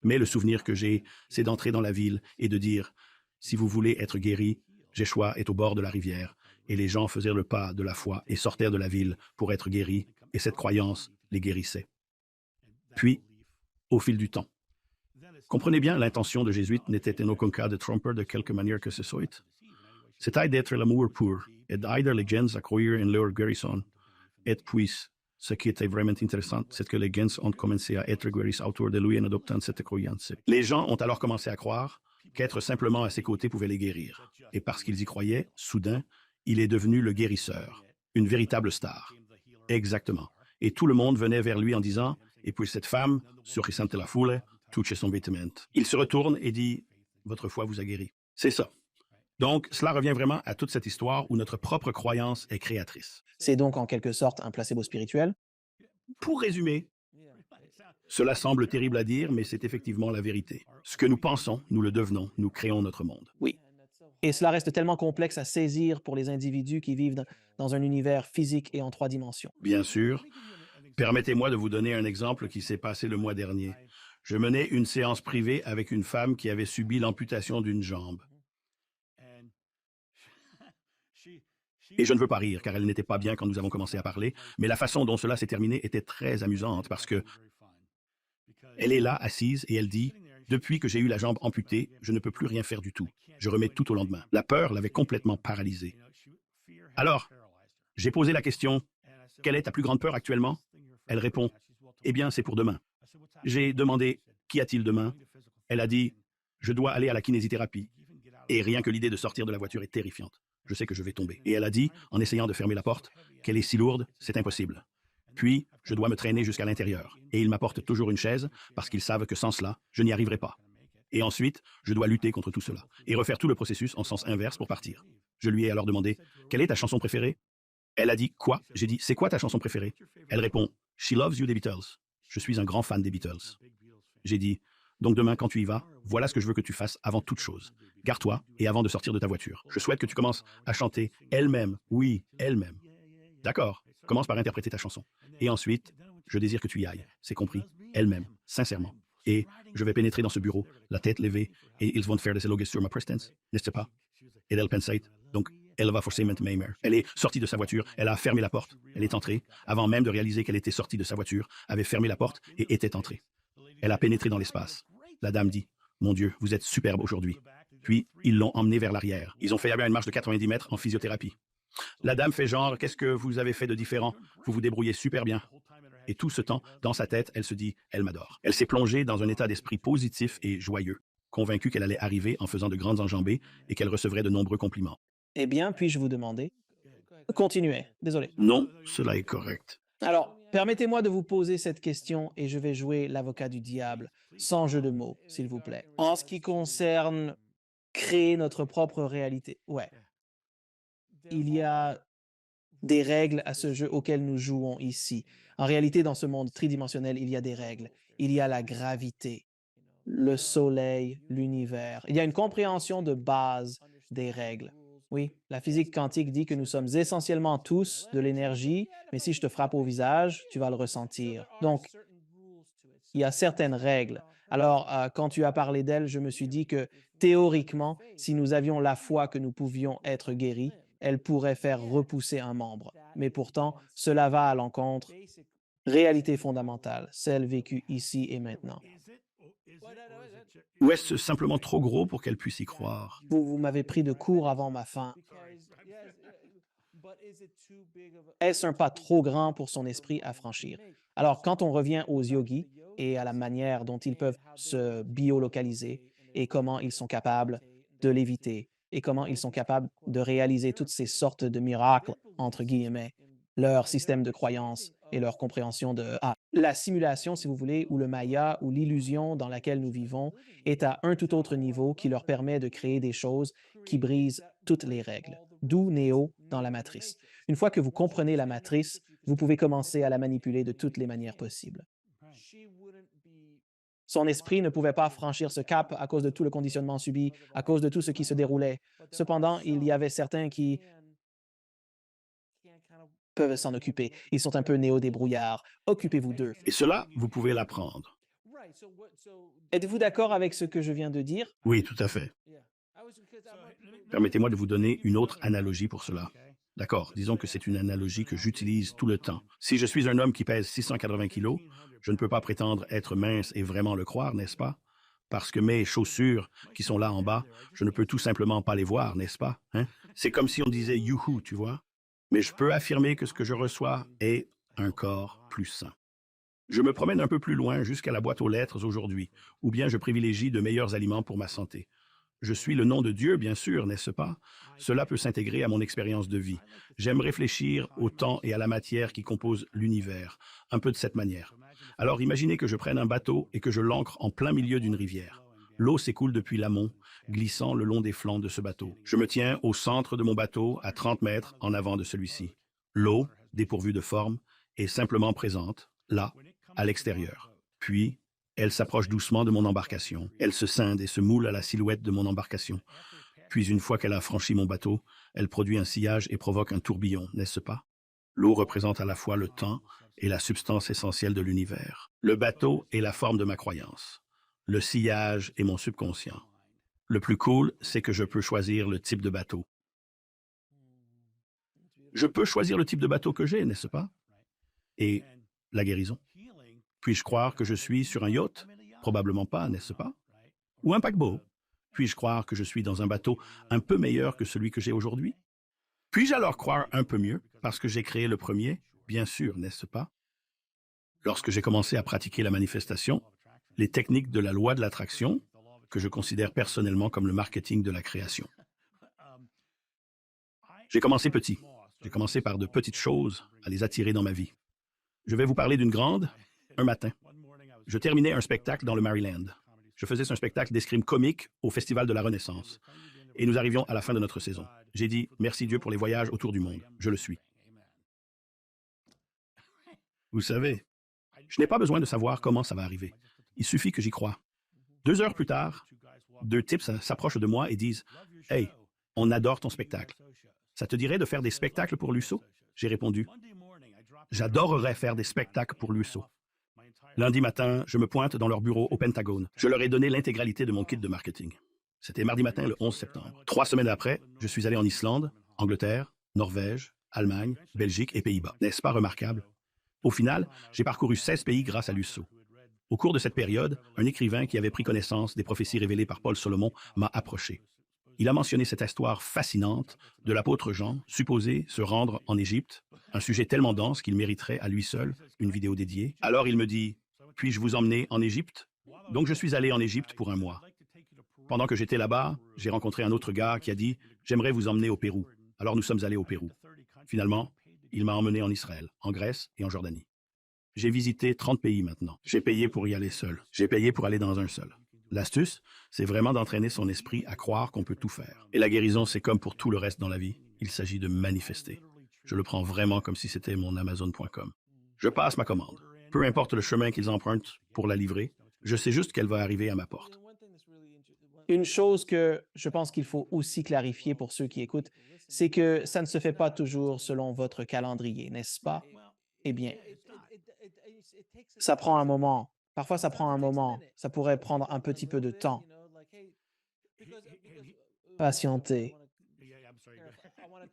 Mais le souvenir que j'ai, c'est d'entrer dans la ville et de dire, si vous voulez être guéri, Jéshua est au bord de la rivière. Et les gens faisaient le pas de la foi et sortèrent de la ville pour être guéris, et cette croyance les guérissait. Puis, au fil du temps. Comprenez bien, l'intention de Jésuite n'était en aucun cas de tromper de quelque manière que ce soit. C'était d'être l'amour pur, et d'aider les gens à croire en leur guérison. Et puis, ce qui était vraiment intéressant, c'est que les gens ont commencé à être guéris autour de lui en adoptant cette croyance. Les gens ont alors commencé à croire qu'être simplement à ses côtés pouvait les guérir. Et parce qu'ils y croyaient, soudain, il est devenu le guérisseur, une véritable star. Exactement. Et tout le monde venait vers lui en disant, et puis cette femme, surgissant de la foule, touche son vêtement. Il se retourne et dit, votre foi vous a guéri. C'est ça. Donc, cela revient vraiment à toute cette histoire où notre propre croyance est créatrice. C'est donc en quelque sorte un placebo spirituel? Pour résumer, cela semble terrible à dire, mais c'est effectivement la vérité. Ce que nous pensons, nous le devenons, nous créons notre monde. Oui. Et cela reste tellement complexe à saisir pour les individus qui vivent dans un univers physique et en 3 dimensions. Bien sûr. Permettez-moi de vous donner un exemple qui s'est passé le mois dernier. Je menais une séance privée avec une femme qui avait subi l'amputation d'une jambe. Et je ne veux pas rire, car elle n'était pas bien quand nous avons commencé à parler, mais la façon dont cela s'est terminé était très amusante parce que elle est là, assise, et elle dit « Depuis que j'ai eu la jambe amputée, je ne peux plus rien faire du tout. Je remets tout au lendemain. » La peur l'avait complètement paralysée. Alors, j'ai posé la question « Quelle est ta plus grande peur actuellement? » Elle répond « Eh bien, c'est pour demain. » J'ai demandé « Qu'y a-t-il demain? » Elle a dit « Je dois aller à la kinésithérapie. » Et rien que l'idée de sortir de la voiture est terrifiante. Je sais que je vais tomber. Et elle a dit, en essayant de fermer la porte, qu'elle est si lourde, c'est impossible. Puis, je dois me traîner jusqu'à l'intérieur. Et ils m'apportent toujours une chaise, parce qu'ils savent que sans cela, je n'y arriverai pas. Et ensuite, je dois lutter contre tout cela, et refaire tout le processus en sens inverse pour partir. Je lui ai alors demandé, quelle est ta chanson préférée? Elle a dit, quoi? J'ai dit, c'est quoi ta chanson préférée? Elle répond, She Loves You des Beatles. Je suis un grand fan des Beatles. J'ai dit, donc demain, quand tu y vas, voilà ce que je veux que tu fasses avant toute chose. Gare-toi et avant de sortir de ta voiture. Je souhaite que tu commences à chanter elle-même. Oui, elle-même. D'accord. Commence par interpréter ta chanson. Et ensuite, je désire que tu y ailles. C'est compris? Elle-même. Sincèrement. Et je vais pénétrer dans ce bureau, la tête levée, et ils vont faire des éloges sur ma prestance, n'est-ce pas? Et elle pensait, donc, elle va forcément m'aimer. Elle est sortie de sa voiture, elle a fermé la porte. Elle est entrée, avant même de réaliser qu'elle était sortie de sa voiture, avait fermé la porte et était entrée. Elle a pénétré dans l'espace. La dame dit, mon Dieu, vous êtes superbe aujourd'hui. Puis, ils l'ont emmenée vers l'arrière. Ils ont fait une marche de 90 mètres en physiothérapie. La dame fait genre, qu'est-ce que vous avez fait de différent? Vous vous débrouillez super bien. Et tout ce temps, dans sa tête, elle se dit, elle m'adore. Elle s'est plongée dans un état d'esprit positif et joyeux, convaincue qu'elle allait arriver en faisant de grandes enjambées et qu'elle recevrait de nombreux compliments. Eh bien, puis-je vous demander, Continuez, désolé. Non, cela est correct. Alors, permettez-moi de vous poser cette question et je vais jouer l'avocat du diable, sans jeu de mots, s'il vous plaît. En ce qui concerne créer notre propre réalité, ouais, il y a des règles à ce jeu auquel nous jouons ici. En réalité, dans ce monde tridimensionnel, il y a des règles. Il y a la gravité, le soleil, l'univers. Il y a une compréhension de base des règles. Oui, la physique quantique dit que nous sommes essentiellement tous de l'énergie, mais si je te frappe au visage, tu vas le ressentir. Donc, il y a certaines règles. Alors, quand tu as parlé d'elles, je me suis dit que théoriquement, si nous avions la foi que nous pouvions être guéris, elle pourrait faire repousser un membre. Mais pourtant, cela va à l'encontre réalité fondamentale, celle vécue ici et maintenant. Ou est-ce simplement trop gros pour qu'elle puisse y croire? Vous m'avez pris de court avant ma fin. Est-ce un pas trop grand pour son esprit à franchir? Alors, quand on revient aux yogis et à la manière dont ils peuvent se biolocaliser et comment ils sont capables de l'éviter et comment ils sont capables de réaliser toutes ces sortes de miracles, entre guillemets, leur système de croyance et leur compréhension de la simulation, si vous voulez, ou le maya, ou l'illusion dans laquelle nous vivons, est à un tout autre niveau qui leur permet de créer des choses qui brisent toutes les règles. D'où Néo dans la matrice. Une fois que vous comprenez la matrice, vous pouvez commencer à la manipuler de toutes les manières possibles. Son esprit ne pouvait pas franchir ce cap à cause de tout le conditionnement subi, à cause de tout ce qui se déroulait. Cependant, il y avait certains qui peuvent s'en occuper. Ils sont un peu néo-débrouillards. Occupez-vous d'eux. Et cela, vous pouvez l'apprendre. Êtes-vous d'accord avec ce que je viens de dire? Oui, tout à fait. Permettez-moi de vous donner une autre analogie pour cela. D'accord, disons que c'est une analogie que j'utilise tout le temps. Si je suis un homme qui pèse 680 kilos, je ne peux pas prétendre être mince et vraiment le croire, n'est-ce pas? Parce que mes chaussures qui sont là en bas, je ne peux tout simplement pas les voir, n'est-ce pas? Hein? C'est comme si on disait youhou, tu vois? Mais je peux affirmer que ce que je reçois est un corps plus sain. Je me promène un peu plus loin jusqu'à la boîte aux lettres aujourd'hui, ou bien je privilégie de meilleurs aliments pour ma santé. Je suis le nom de Dieu, bien sûr, n'est-ce pas? Cela peut s'intégrer à mon expérience de vie. J'aime réfléchir au temps et à la matière qui composent l'univers, un peu de cette manière. Alors imaginez que je prenne un bateau et que je l'ancre en plein milieu d'une rivière. L'eau s'écoule depuis l'amont, glissant le long des flancs de ce bateau. Je me tiens au centre de mon bateau, à 30 mètres en avant de celui-ci. L'eau, dépourvue de forme, est simplement présente, là, à l'extérieur. Puis, elle s'approche doucement de mon embarcation. Elle se scinde et se moule à la silhouette de mon embarcation. Puis, une fois qu'elle a franchi mon bateau, elle produit un sillage et provoque un tourbillon, n'est-ce pas? L'eau représente à la fois le temps et la substance essentielle de l'univers. Le bateau est la forme de ma croyance. Le sillage est mon subconscient. Le plus cool, c'est que je peux choisir le type de bateau. Je peux choisir le type de bateau que j'ai, n'est-ce pas? Et la guérison. Puis-je croire que je suis sur un yacht? Probablement pas, n'est-ce pas? Ou un paquebot? Puis-je croire que je suis dans un bateau un peu meilleur que celui que j'ai aujourd'hui? Puis-je alors croire un peu mieux parce que j'ai créé le premier? Bien sûr, n'est-ce pas? Lorsque j'ai commencé à pratiquer la manifestation, les techniques de la loi de l'attraction, que je considère personnellement comme le marketing de la création. J'ai commencé petit. J'ai commencé par de petites choses à les attirer dans ma vie. Je vais vous parler d'une grande. Un matin, je terminais un spectacle dans le Maryland. Je faisais un spectacle d'escrime comique au Festival de la Renaissance. Et nous arrivions à la fin de notre saison. J'ai dit « Merci Dieu pour les voyages autour du monde. Je le suis. » Vous savez, je n'ai pas besoin de savoir comment ça va arriver. Il suffit que j'y croie. 2 heures plus tard, 2 types s'approchent de moi et disent « Hey, on adore ton spectacle. Ça te dirait de faire des spectacles pour l'USO? » J'ai répondu « J'adorerais faire des spectacles pour l'USO. » Lundi matin, je me pointe dans leur bureau au Pentagone. Je leur ai donné l'intégralité de mon kit de marketing. C'était mardi matin, le 11 septembre. 3 semaines après, je suis allé en Islande, Angleterre, Norvège, Allemagne, Belgique et Pays-Bas. N'est-ce pas remarquable? Au final, j'ai parcouru 16 pays grâce à l'USO. Au cours de cette période, un écrivain qui avait pris connaissance des prophéties révélées par Paul Solomon m'a approché. Il a mentionné cette histoire fascinante de l'apôtre Jean, supposé se rendre en Égypte, un sujet tellement dense qu'il mériterait à lui seul une vidéo dédiée. Alors il me dit « Puis-je vous emmener en Égypte ?» Donc je suis allé en Égypte pour un mois. Pendant que j'étais là-bas, j'ai rencontré un autre gars qui a dit « J'aimerais vous emmener au Pérou. » Alors nous sommes allés au Pérou. Finalement, il m'a emmené en Israël, en Grèce et en Jordanie. J'ai visité 30 pays maintenant. J'ai payé pour y aller seul. J'ai payé pour aller dans un seul. L'astuce, c'est vraiment d'entraîner son esprit à croire qu'on peut tout faire. Et la guérison, c'est comme pour tout le reste dans la vie. Il s'agit de manifester. Je le prends vraiment comme si c'était mon Amazon.com. Je passe ma commande. Peu importe le chemin qu'ils empruntent pour la livrer, je sais juste qu'elle va arriver à ma porte. Une chose que je pense qu'il faut aussi clarifier pour ceux qui écoutent, c'est que ça ne se fait pas toujours selon votre calendrier, n'est-ce pas? Eh bien, ça prend un moment. Parfois, ça prend un moment. Ça pourrait prendre un petit peu de temps. Patienter.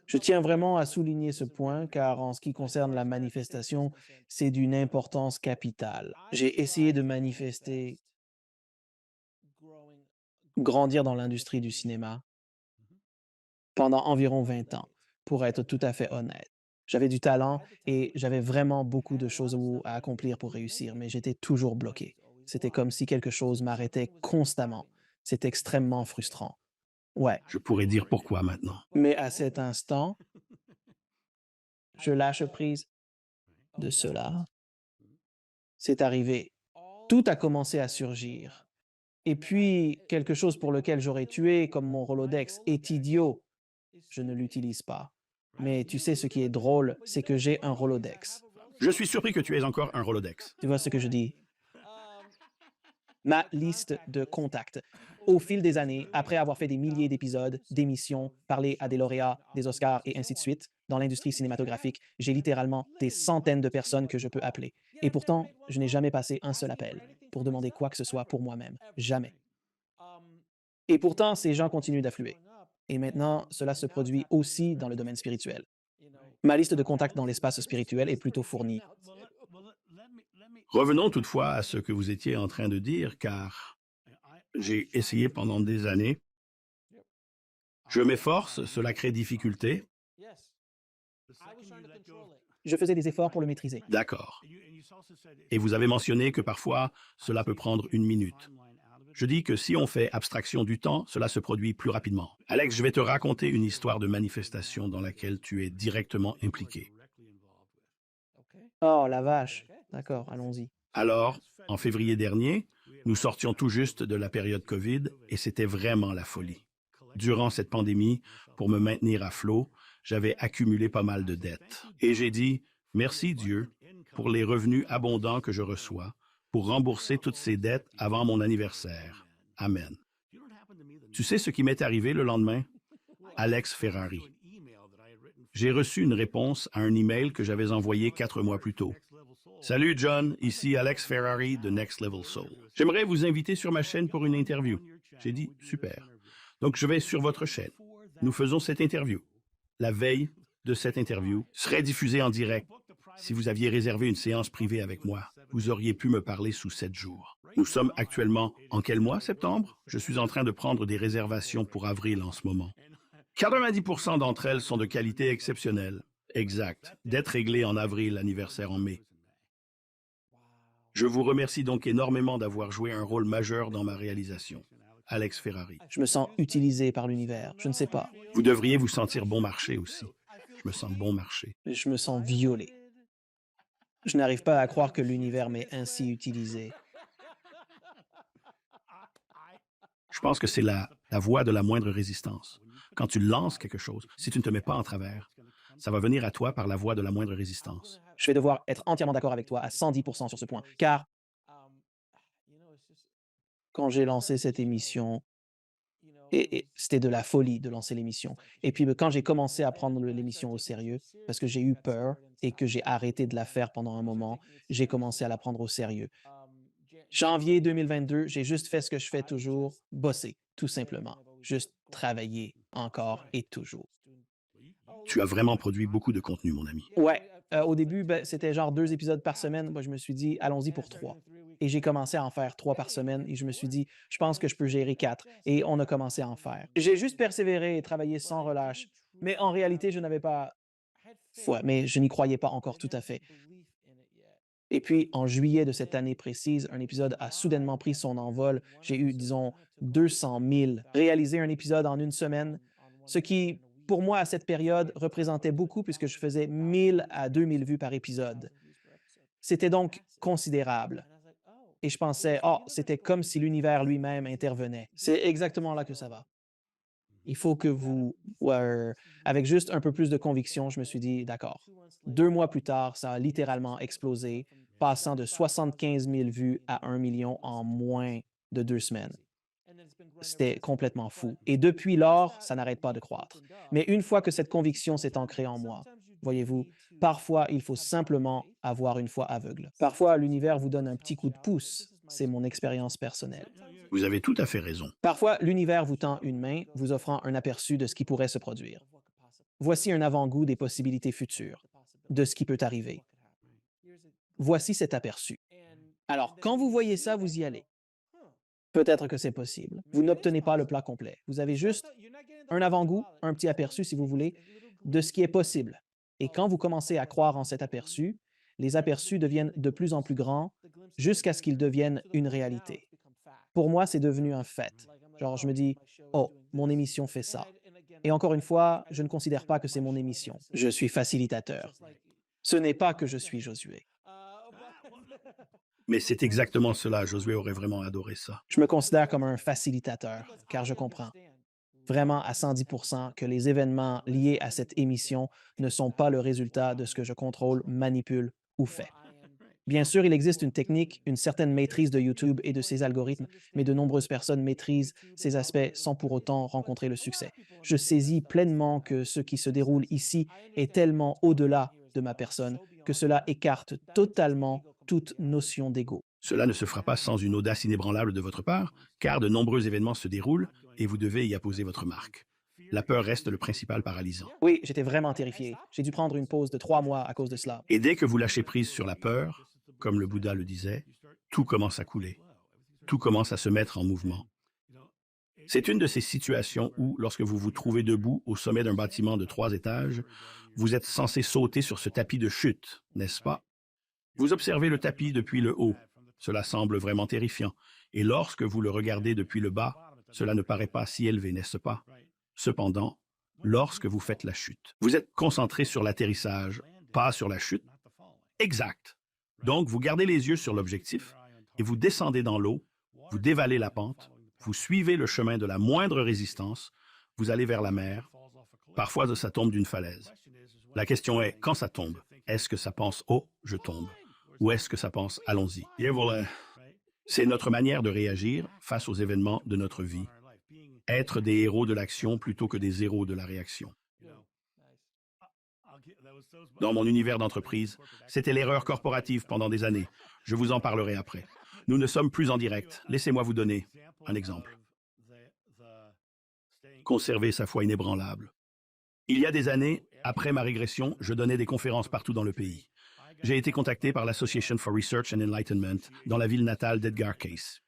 Je tiens vraiment à souligner ce point car en ce qui concerne la manifestation, c'est d'une importance capitale. J'ai essayé de manifester, grandir dans l'industrie du cinéma pendant environ 20 ans, pour être tout à fait honnête. J'avais du talent et j'avais vraiment beaucoup de choses à accomplir pour réussir, mais j'étais toujours bloqué. C'était comme si quelque chose m'arrêtait constamment. C'est extrêmement frustrant. Ouais. Je pourrais dire pourquoi maintenant. Mais à cet instant, je lâche prise de cela. C'est arrivé. Tout a commencé à surgir. Et puis, quelque chose pour lequel j'aurais tué, comme mon Rolodex, est idiot. Je ne l'utilise pas. Mais tu sais, ce qui est drôle, c'est que j'ai un Rolodex. Je suis surpris que tu aies encore un Rolodex. Tu vois ce que je dis? Ma liste de contacts. Au fil des années, après avoir fait des milliers d'épisodes, d'émissions, parlé à des lauréats, des Oscars et ainsi de suite, dans l'industrie cinématographique, j'ai littéralement des centaines de personnes que je peux appeler. Et pourtant, je n'ai jamais passé un seul appel pour demander quoi que ce soit pour moi-même. Jamais. Et pourtant, ces gens continuent d'affluer. Et maintenant, cela se produit aussi dans le domaine spirituel. Ma liste de contacts dans l'espace spirituel est plutôt fournie. Revenons toutefois à ce que vous étiez en train de dire, car j'ai essayé pendant des années. Je m'efforce, cela crée difficulté. Je faisais des efforts pour le maîtriser. D'accord. Et vous avez mentionné que parfois, cela peut prendre 1 minute. Je dis que si on fait abstraction du temps, cela se produit plus rapidement. Alex, je vais te raconter une histoire de manifestation dans laquelle tu es directement impliqué. Oh, la vache. D'accord, allons-y. Alors, en février dernier, nous sortions tout juste de la période COVID et c'était vraiment la folie. Durant cette pandémie, pour me maintenir à flot, j'avais accumulé pas mal de dettes. Et j'ai dit, merci Dieu pour les revenus abondants que je reçois, pour rembourser toutes ces dettes avant mon anniversaire. Amen. Tu sais ce qui m'est arrivé le lendemain? Alex Ferrari. J'ai reçu une réponse à un email que j'avais envoyé 4 mois plus tôt. Salut John, ici Alex Ferrari de Next Level Soul. J'aimerais vous inviter sur ma chaîne pour une interview. J'ai dit, super. Donc je vais sur votre chaîne. Nous faisons cette interview. La veille de cette interview serait diffusée en direct. Si vous aviez réservé une séance privée avec moi, vous auriez pu me parler sous 7 jours. Nous sommes actuellement en quel mois, septembre? Je suis en train de prendre des réservations pour avril en ce moment. 90% d'entre elles sont de qualité exceptionnelle. Exact. Dette réglée en avril, anniversaire en mai. Je vous remercie donc énormément d'avoir joué un rôle majeur dans ma réalisation. Alex Ferrari. Je me sens utilisé par l'univers. Je ne sais pas. Vous devriez vous sentir bon marché aussi. Je me sens bon marché. Je me sens violé. Je n'arrive pas à croire que l'univers m'ait ainsi utilisé. Je pense que c'est la voie de la moindre résistance. Quand tu lances quelque chose, si tu ne te mets pas en travers, ça va venir à toi par la voie de la moindre résistance. Je vais devoir être entièrement d'accord avec toi à 110% sur ce point, car quand j'ai lancé cette émission, et c'était de la folie de lancer l'émission. Et puis quand j'ai commencé à prendre l'émission au sérieux, parce que j'ai eu peur et que j'ai arrêté de la faire pendant un moment, j'ai commencé à la prendre au sérieux. Janvier 2022, j'ai juste fait ce que je fais toujours, bosser, tout simplement. Juste travailler encore et toujours. Tu as vraiment produit beaucoup de contenu, mon ami. Ouais, au début, c'était genre 2 épisodes par semaine. Moi, je me suis dit: «Allons-y pour 3». Et j'ai commencé à en faire 3 par semaine et je me suis dit: «Je pense que je peux gérer 4». Et on a commencé à en faire. J'ai juste persévéré et travaillé sans relâche, mais en réalité, je n'avais pas foi, mais je n'y croyais pas encore tout à fait. Et puis, en juillet de cette année précise, un épisode a soudainement pris son envol. J'ai eu, disons, 200 000. Réaliser un épisode en une semaine, ce qui pour moi, à cette période, représentait beaucoup puisque je faisais 1000 à 2000 vues par épisode. C'était donc considérable. Et je pensais, oh, c'était comme si l'univers lui-même intervenait. C'est exactement là que ça va. Il faut que vous, avec juste un peu plus de conviction, je me suis dit, d'accord. 2 mois plus tard, ça a littéralement explosé, passant de 75 000 vues à 1 million en moins de 2 semaines. C'était complètement fou. Et depuis lors, ça n'arrête pas de croître. Mais une fois que cette conviction s'est ancrée en moi, voyez-vous, parfois, il faut simplement avoir une foi aveugle. Parfois, l'univers vous donne un petit coup de pouce. C'est mon expérience personnelle. Vous avez tout à fait raison. Parfois, l'univers vous tend une main, vous offrant un aperçu de ce qui pourrait se produire. Voici un avant-goût des possibilités futures, de ce qui peut arriver. Voici cet aperçu. Alors, quand vous voyez ça, vous y allez. Peut-être que c'est possible. Vous n'obtenez pas le plat complet. Vous avez juste un avant-goût, un petit aperçu, si vous voulez, de ce qui est possible. Et quand vous commencez à croire en cet aperçu, les aperçus deviennent de plus en plus grands jusqu'à ce qu'ils deviennent une réalité. Pour moi, c'est devenu un fait. Genre, je me dis, oh, mon émission fait ça. Et encore une fois, je ne considère pas que c'est mon émission. Je suis facilitateur. Ce n'est pas que je suis Josué. Mais c'est exactement cela. Josué aurait vraiment adoré ça. Je me considère comme un facilitateur, car je comprends vraiment à 110% que les événements liés à cette émission ne sont pas le résultat de ce que je contrôle, manipule ou fais. Bien sûr, il existe une technique, une certaine maîtrise de YouTube et de ses algorithmes, mais de nombreuses personnes maîtrisent ces aspects sans pour autant rencontrer le succès. Je saisis pleinement que ce qui se déroule ici est tellement au-delà de ma personne que cela écarte totalement toute notion d'ego. Cela ne se fera pas sans une audace inébranlable de votre part, car de nombreux événements se déroulent et vous devez y apposer votre marque. La peur reste le principal paralysant. Oui, j'étais vraiment terrifié. J'ai dû prendre une pause de 3 mois à cause de cela. Et dès que vous lâchez prise sur la peur, comme le Bouddha le disait, tout commence à couler. Tout commence à se mettre en mouvement. C'est une de ces situations où, lorsque vous vous trouvez debout au sommet d'un bâtiment de 3 étages, vous êtes censé sauter sur ce tapis de chute, n'est-ce pas? Vous observez le tapis depuis le haut. Cela semble vraiment terrifiant. Et lorsque vous le regardez depuis le bas, cela ne paraît pas si élevé, n'est-ce pas? Cependant, lorsque vous faites la chute, vous êtes concentré sur l'atterrissage, pas sur la chute. Exact. Donc, vous gardez les yeux sur l'objectif et vous descendez dans l'eau, vous dévalez la pente, vous suivez le chemin de la moindre résistance, vous allez vers la mer. Parfois, ça tombe d'une falaise. La question est, quand ça tombe, est-ce que ça pense « Oh, je tombe » ou est-ce que ça pense « Allons-y ». Et voilà. C'est notre manière de réagir face aux événements de notre vie. Être des héros de l'action plutôt que des héros de la réaction. Dans mon univers d'entreprise, c'était l'erreur corporative pendant des années. Je vous en parlerai après. Nous ne sommes plus en direct. Laissez-moi vous donner un exemple. Conserver sa foi inébranlable. Il y a des années, après ma régression, je donnais des conférences partout dans le pays. J'ai été contacté par l'Association for Research and Enlightenment dans la ville natale d'Edgar Cayce.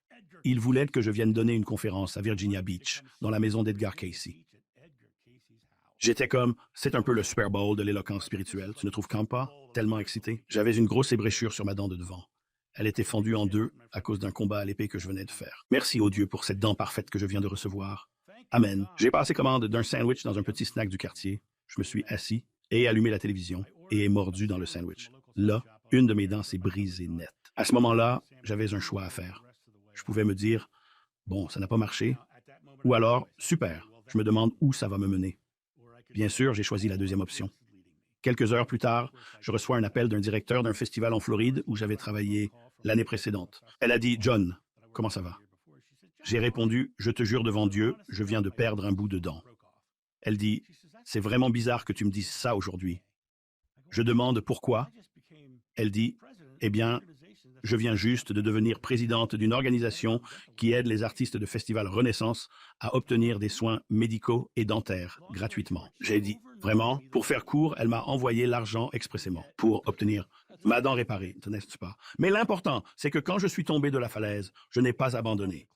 Ils voulaient que je vienne donner une conférence à Virginia Beach, dans la maison d'Edgar Cayce. J'étais comme, c'est un peu le Super Bowl de l'éloquence spirituelle, tu ne trouves pas? Tellement excité. J'avais une grosse ébréchure sur ma dent de devant. Elle était fendue en deux à cause d'un combat à l'épée que je venais de faire. Merci au Dieu pour cette dent parfaite que je viens de recevoir. Amen. J'ai passé commande d'un sandwich dans un petit snack du quartier. Je me suis assis et allumé la télévision et ai mordu dans le sandwich. Là, une de mes dents s'est brisée net. À ce moment-là, j'avais un choix à faire. Je pouvais me dire, bon, ça n'a pas marché. Ou alors, super, je me demande où ça va me mener. Bien sûr, j'ai choisi la deuxième option. Quelques heures plus tard, je reçois un appel d'un directeur d'un festival en Floride où j'avais travaillé l'année précédente. Elle a dit, « John, comment ça va? » J'ai répondu, « Je te jure devant Dieu, je viens de perdre un bout de dent. » Elle dit, « C'est vraiment bizarre que tu me dises ça aujourd'hui. » Je demande pourquoi. Elle dit, « Eh bien, je viens juste de devenir présidente d'une organisation qui aide les artistes de Festival Renaissance à obtenir des soins médicaux et dentaires gratuitement. » J'ai dit, « Vraiment? » Pour faire court, elle m'a envoyé l'argent expressément pour obtenir ma dent réparée, n'est-ce pas? Mais l'important, c'est que quand je suis tombé de la falaise, je n'ai pas abandonné.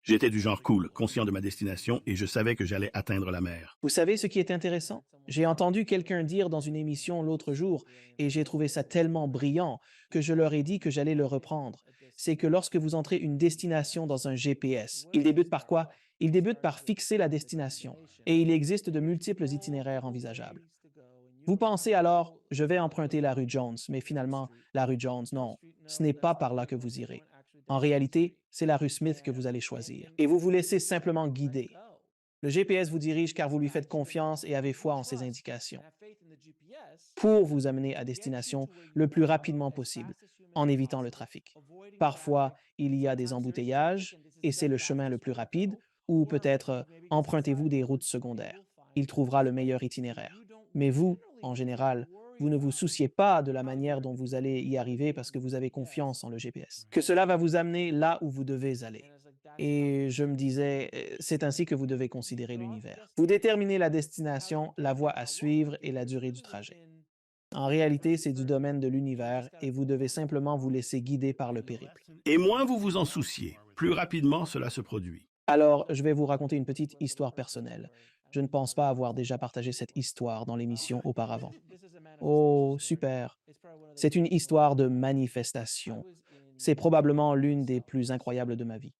J'étais du genre cool, conscient de ma destination, et je savais que j'allais atteindre la mer. Vous savez ce qui est intéressant? J'ai entendu quelqu'un dire dans une émission l'autre jour, et j'ai trouvé ça tellement brillant que je leur ai dit que j'allais le reprendre. C'est que lorsque vous entrez une destination dans un GPS, il débute par quoi? Il débute par fixer la destination, et il existe de multiples itinéraires envisageables. Vous pensez alors, je vais emprunter la rue Jones, mais finalement, la rue Jones, non, ce n'est pas par là que vous irez. En réalité, c'est la rue Smith que vous allez choisir, et vous vous laissez simplement guider. Le GPS vous dirige car vous lui faites confiance et avez foi en ses indications pour vous amener à destination le plus rapidement possible, en évitant le trafic. Parfois, il y a des embouteillages et c'est le chemin le plus rapide, ou peut-être empruntez-vous des routes secondaires. Il trouvera le meilleur itinéraire. Mais vous, en général, vous ne vous souciez pas de la manière dont vous allez y arriver parce que vous avez confiance en le GPS, que cela va vous amener là où vous devez aller. Et je me disais, c'est ainsi que vous devez considérer l'univers. Vous déterminez la destination, la voie à suivre et la durée du trajet. En réalité, c'est du domaine de l'univers et vous devez simplement vous laisser guider par le périple. Et moins vous vous en souciez, plus rapidement cela se produit. Alors, je vais vous raconter une petite histoire personnelle. Je ne pense pas avoir déjà partagé cette histoire dans l'émission auparavant. Oh, super. C'est une histoire de manifestation. C'est probablement l'une des plus incroyables de ma vie.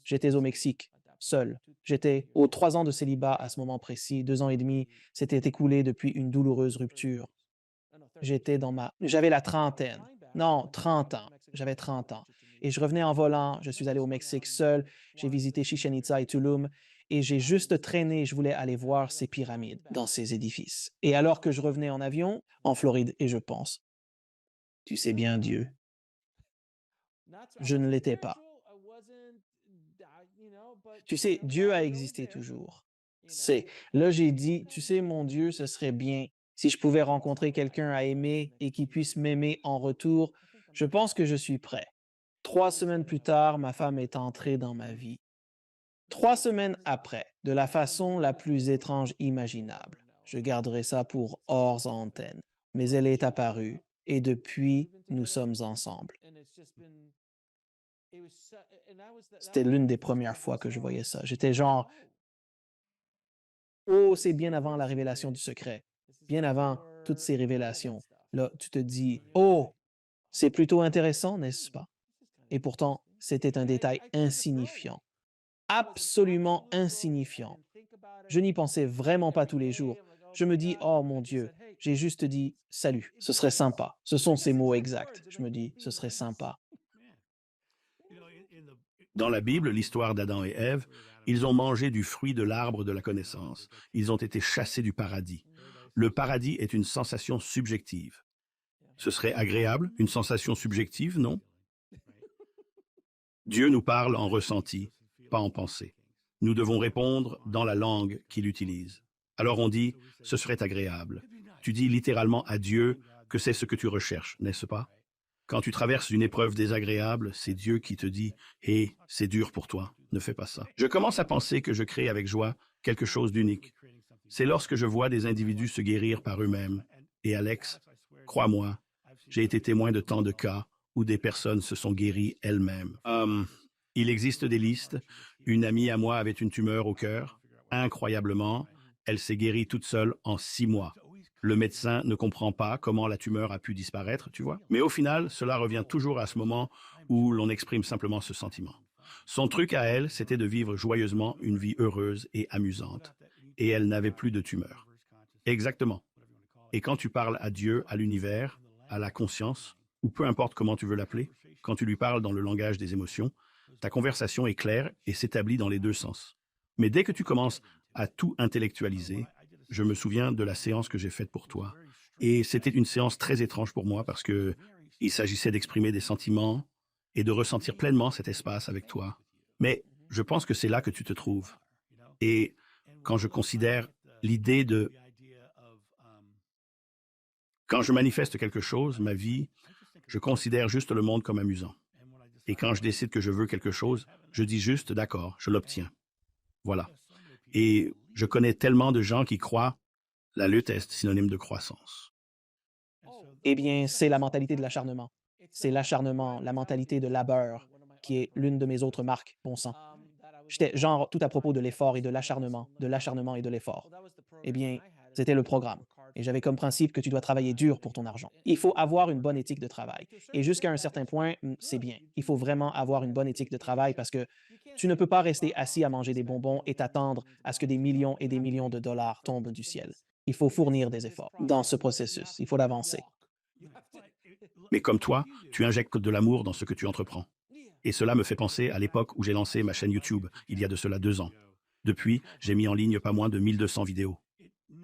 J'étais au Mexique, seul. J'étais aux 3 ans de célibat à ce moment précis. 2 ans et demi s'étaient écoulés depuis une douloureuse rupture. J'avais la trentaine. Non, 30 ans. J'avais 30 ans. Et je revenais en volant. Je suis allé au Mexique seul. J'ai visité Chichen Itza et Tulum. Et j'ai juste traîné. Je voulais aller voir ces pyramides dans ces édifices. Et alors que je revenais en avion, en Floride, et je pense, tu sais bien Dieu, je ne l'étais pas. Tu sais, Dieu a existé toujours. C'est là j'ai dit, tu sais, mon Dieu, ce serait bien si je pouvais rencontrer quelqu'un à aimer et qui puisse m'aimer en retour. Je pense que je suis prêt. 3 semaines plus tard, ma femme est entrée dans ma vie. 3 semaines après, de la façon la plus étrange imaginable. Je garderai ça pour hors antenne. Mais elle est apparue et depuis, nous sommes ensemble. C'était l'une des premières fois que je voyais ça. J'étais genre, oh, c'est bien avant la révélation du secret, bien avant toutes ces révélations. Là, tu te dis, oh, c'est plutôt intéressant, n'est-ce pas? Et pourtant, c'était un détail insignifiant, absolument insignifiant. Je n'y pensais vraiment pas tous les jours. Je me dis, oh mon Dieu, j'ai juste dit, salut, ce serait sympa. Ce sont ces mots exacts. Je me dis, ce serait sympa. Dans la Bible, l'histoire d'Adam et Ève, ils ont mangé du fruit de l'arbre de la connaissance. Ils ont été chassés du paradis. Le paradis est une sensation subjective. Ce serait agréable, une sensation subjective, non? Dieu nous parle en ressenti, pas en pensée. Nous devons répondre dans la langue qu'il utilise. Alors on dit, ce serait agréable. Tu dis littéralement à Dieu que c'est ce que tu recherches, n'est-ce pas? Quand tu traverses une épreuve désagréable, c'est Dieu qui te dit « Hé, c'est dur pour toi, ne fais pas ça ». Je commence à penser que je crée avec joie quelque chose d'unique. C'est lorsque je vois des individus se guérir par eux-mêmes. Et Alex, crois-moi, j'ai été témoin de tant de cas où des personnes se sont guéries elles-mêmes. Il existe des listes. Une amie à moi avait une tumeur au cœur. Incroyablement, elle s'est guérie toute seule en 6 mois. Le médecin ne comprend pas comment la tumeur a pu disparaître, tu vois. Mais au final, cela revient toujours à ce moment où l'on exprime simplement ce sentiment. Son truc à elle, c'était de vivre joyeusement une vie heureuse et amusante. Et elle n'avait plus de tumeur. Exactement. Et quand tu parles à Dieu, à l'univers, à la conscience, ou peu importe comment tu veux l'appeler, quand tu lui parles dans le langage des émotions, ta conversation est claire et s'établit dans les deux sens. Mais dès que tu commences à tout intellectualiser, je me souviens de la séance que j'ai faite pour toi. Et c'était une séance très étrange pour moi parce que il s'agissait d'exprimer des sentiments et de ressentir pleinement cet espace avec toi. Mais je pense que c'est là que tu te trouves. Et quand je considère l'idée de... Quand je manifeste quelque chose, ma vie, je considère juste le monde comme amusant. Et quand je décide que je veux quelque chose, je dis juste, d'accord, je l'obtiens. Voilà. Et je connais tellement de gens qui croient la lutte est synonyme de croissance. Eh bien, c'est la mentalité de l'acharnement. C'est l'acharnement, la mentalité de labeur qui est l'une de mes autres marques, bon sang. J'étais genre tout à propos de l'effort et de l'acharnement et de l'effort. Eh bien, c'était le programme. Et j'avais comme principe que tu dois travailler dur pour ton argent. Il faut avoir une bonne éthique de travail. Et jusqu'à un certain point, c'est bien. Il faut vraiment avoir une bonne éthique de travail parce que tu ne peux pas rester assis à manger des bonbons et t'attendre à ce que des millions et des millions de dollars tombent du ciel. Il faut fournir des efforts dans ce processus. Il faut l'avancer. Mais comme toi, tu injectes de l'amour dans ce que tu entreprends. Et cela me fait penser à l'époque où j'ai lancé ma chaîne YouTube, il y a de cela 2 ans. Depuis, j'ai mis en ligne pas moins de 1200 vidéos.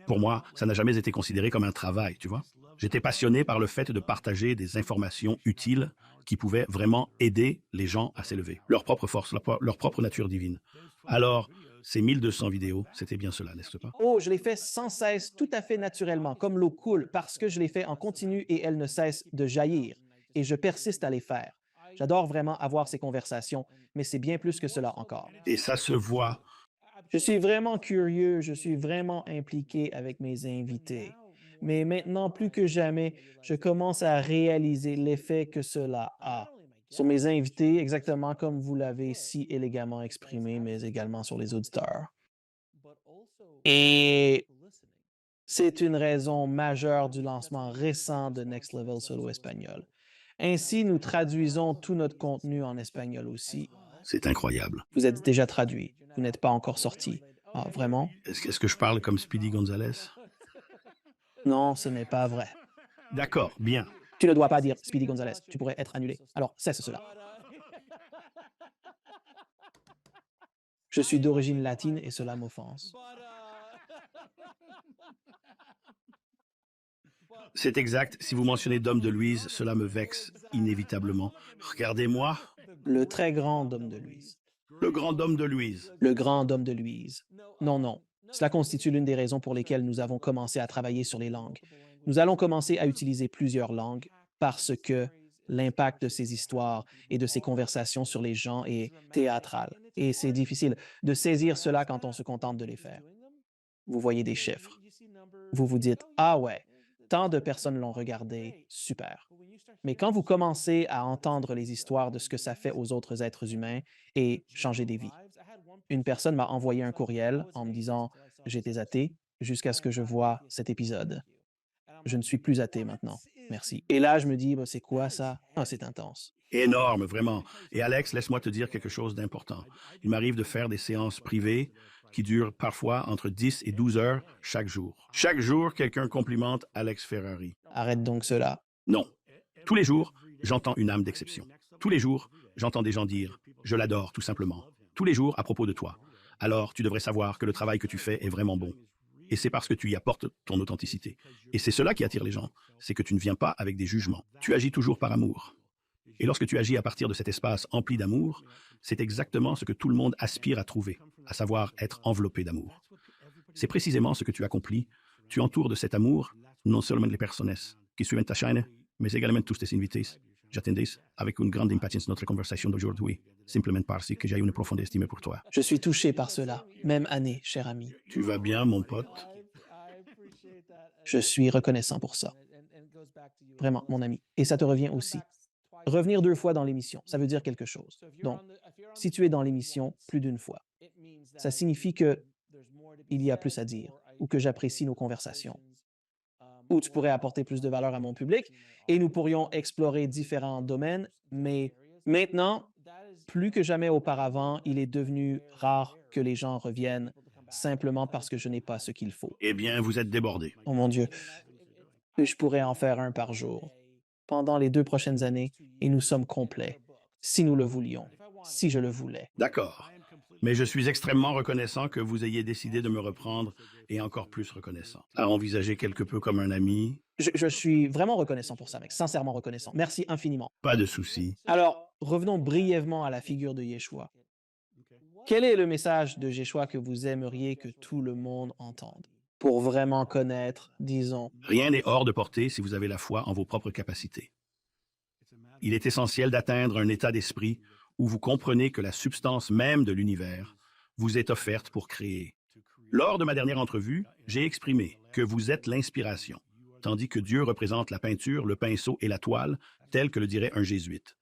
Pour moi, ça n'a jamais été considéré comme un travail, tu vois. J'étais passionné par le fait de partager des informations utiles qui pouvaient vraiment aider les gens à s'élever, leur propre force, leur propre nature divine. Alors, ces 1200 vidéos, c'était bien cela, n'est-ce pas? Oh, je l'ai fait sans cesse, tout à fait naturellement, comme l'eau coule, parce que je l'ai fait en continu et elle ne cesse de jaillir. Et je persiste à les faire. J'adore vraiment avoir ces conversations, mais c'est bien plus que cela encore. Et ça se voit. Je suis vraiment curieux, je suis vraiment impliqué avec mes invités. Mais maintenant, plus que jamais, je commence à réaliser l'effet que cela a sur mes invités, exactement comme vous l'avez si élégamment exprimé, mais également sur les auditeurs. Et c'est une raison majeure du lancement récent de Next Level Solo Espagnol. Ainsi, nous traduisons tout notre contenu en espagnol aussi. C'est incroyable. Vous êtes déjà traduit, vous n'êtes pas encore sorti. Ah, vraiment? Est-ce que je parle comme Speedy Gonzalez? Non, ce n'est pas vrai. D'accord, bien. Tu ne dois pas dire Speedy Gonzalez, tu pourrais être annulé. Alors cesse cela. Je suis d'origine latine et cela m'offense. C'est exact. Si vous mentionnez Dom de Louise, cela me vexe inévitablement. Regardez-moi, Le très grand homme de Louise. le grand Dom de Louise. Le grand homme de Louise. Non, non. Cela constitue l'une des raisons pour lesquelles nous avons commencé à travailler sur les langues. Nous allons commencer à utiliser plusieurs langues parce que l'impact de ces histoires et de ces conversations sur les gens est théâtral. Et c'est difficile de saisir cela quand on se contente de les faire. Vous voyez des chiffres. Vous vous dites, ah ouais, tant de personnes l'ont regardé, super. Mais quand vous commencez à entendre les histoires de ce que ça fait aux autres êtres humains et changer des vies. Une personne m'a envoyé un courriel en me disant, j'étais athée jusqu'à ce que je vois cet épisode. Je ne suis plus athée maintenant. Merci. Et là, je me dis, bah, c'est quoi ça? Ah, c'est intense. Énorme, vraiment. Et Alex, laisse-moi te dire quelque chose d'important. Il m'arrive de faire des séances privées qui durent parfois entre 10 et 12 heures chaque jour. Chaque jour, quelqu'un complimente Alex Ferrari. Arrête donc cela. Non. Tous les jours, j'entends une âme d'exception. Tous les jours, j'entends des gens dire « Je l'adore, tout simplement ». Tous les jours à propos de toi. Alors, tu devrais savoir que le travail que tu fais est vraiment bon. Et c'est parce que tu y apportes ton authenticité. Et c'est cela qui attire les gens. C'est que tu ne viens pas avec des jugements. Tu agis toujours par amour. Et lorsque tu agis à partir de cet espace empli d'amour, c'est exactement ce que tout le monde aspire à trouver, à savoir être enveloppé d'amour. C'est précisément ce que tu accomplis. Tu entoures de cet amour non seulement les personnes qui suivent ta chaîne, mais également tous tes invités. J'attendais avec une grande impatience notre conversation d'aujourd'hui, simplement parce que j'ai une profonde estime pour toi. Je suis touché par cela. Même année, cher ami. Tu vas bien, mon pote? Je suis reconnaissant pour ça. Vraiment, mon ami. Et ça te revient aussi. Revenir 2 fois dans l'émission, ça veut dire quelque chose. Donc, si tu es dans l'émission plus d'une fois, ça signifie que il y a plus à dire ou que j'apprécie nos conversations ou tu pourrais apporter plus de valeur à mon public et nous pourrions explorer différents domaines, mais maintenant, plus que jamais auparavant, il est devenu rare que les gens reviennent simplement parce que je n'ai pas ce qu'il faut. Eh bien, vous êtes débordé. Oh mon Dieu, je pourrais en faire un par jour pendant les 2 prochaines années et nous sommes complets, si nous le voulions, si je le voulais. D'accord. Mais je suis extrêmement reconnaissant que vous ayez décidé de me reprendre et encore plus reconnaissant. À envisager quelque peu comme un ami, Je suis vraiment reconnaissant pour ça, mec, sincèrement reconnaissant. Merci infiniment. pas de souci. Alors, revenons brièvement à la figure de Yeshua. Quel est le message de Yeshua que vous aimeriez que tout le monde entende pour vraiment connaître, disons, Rien n'est hors de portée si vous avez la foi en vos propres capacités. Il est essentiel d'atteindre un état d'esprit où vous comprenez que la substance même de l'univers vous est offerte pour créer. Lors de ma dernière entrevue, j'ai exprimé que vous êtes l'inspiration, tandis que Dieu représente la peinture, le pinceau et la toile, tel que le dirait un jésuite.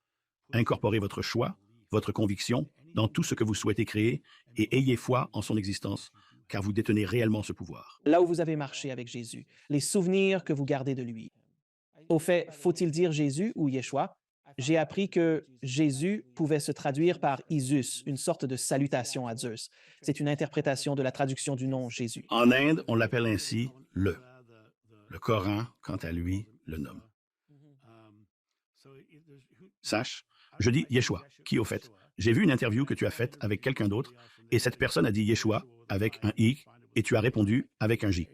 Incorporez votre choix, votre conviction dans tout ce que vous souhaitez créer et ayez foi en son existence, car vous détenez réellement ce pouvoir. Là où vous avez marché avec Jésus, les souvenirs que vous gardez de lui. Au fait, faut-il dire Jésus ou Yeshua? J'ai appris que Jésus pouvait se traduire par Isus, une sorte de salutation à Zeus. C'est une interprétation de la traduction du nom Jésus. En Inde, on l'appelle ainsi le. Le Coran, quant à lui, le nomme. Sache, je dis Yeshua, qui au fait, j'ai vu une interview que tu as faite avec quelqu'un d'autre, et cette personne a dit Yeshua avec un I, et tu as répondu avec un J.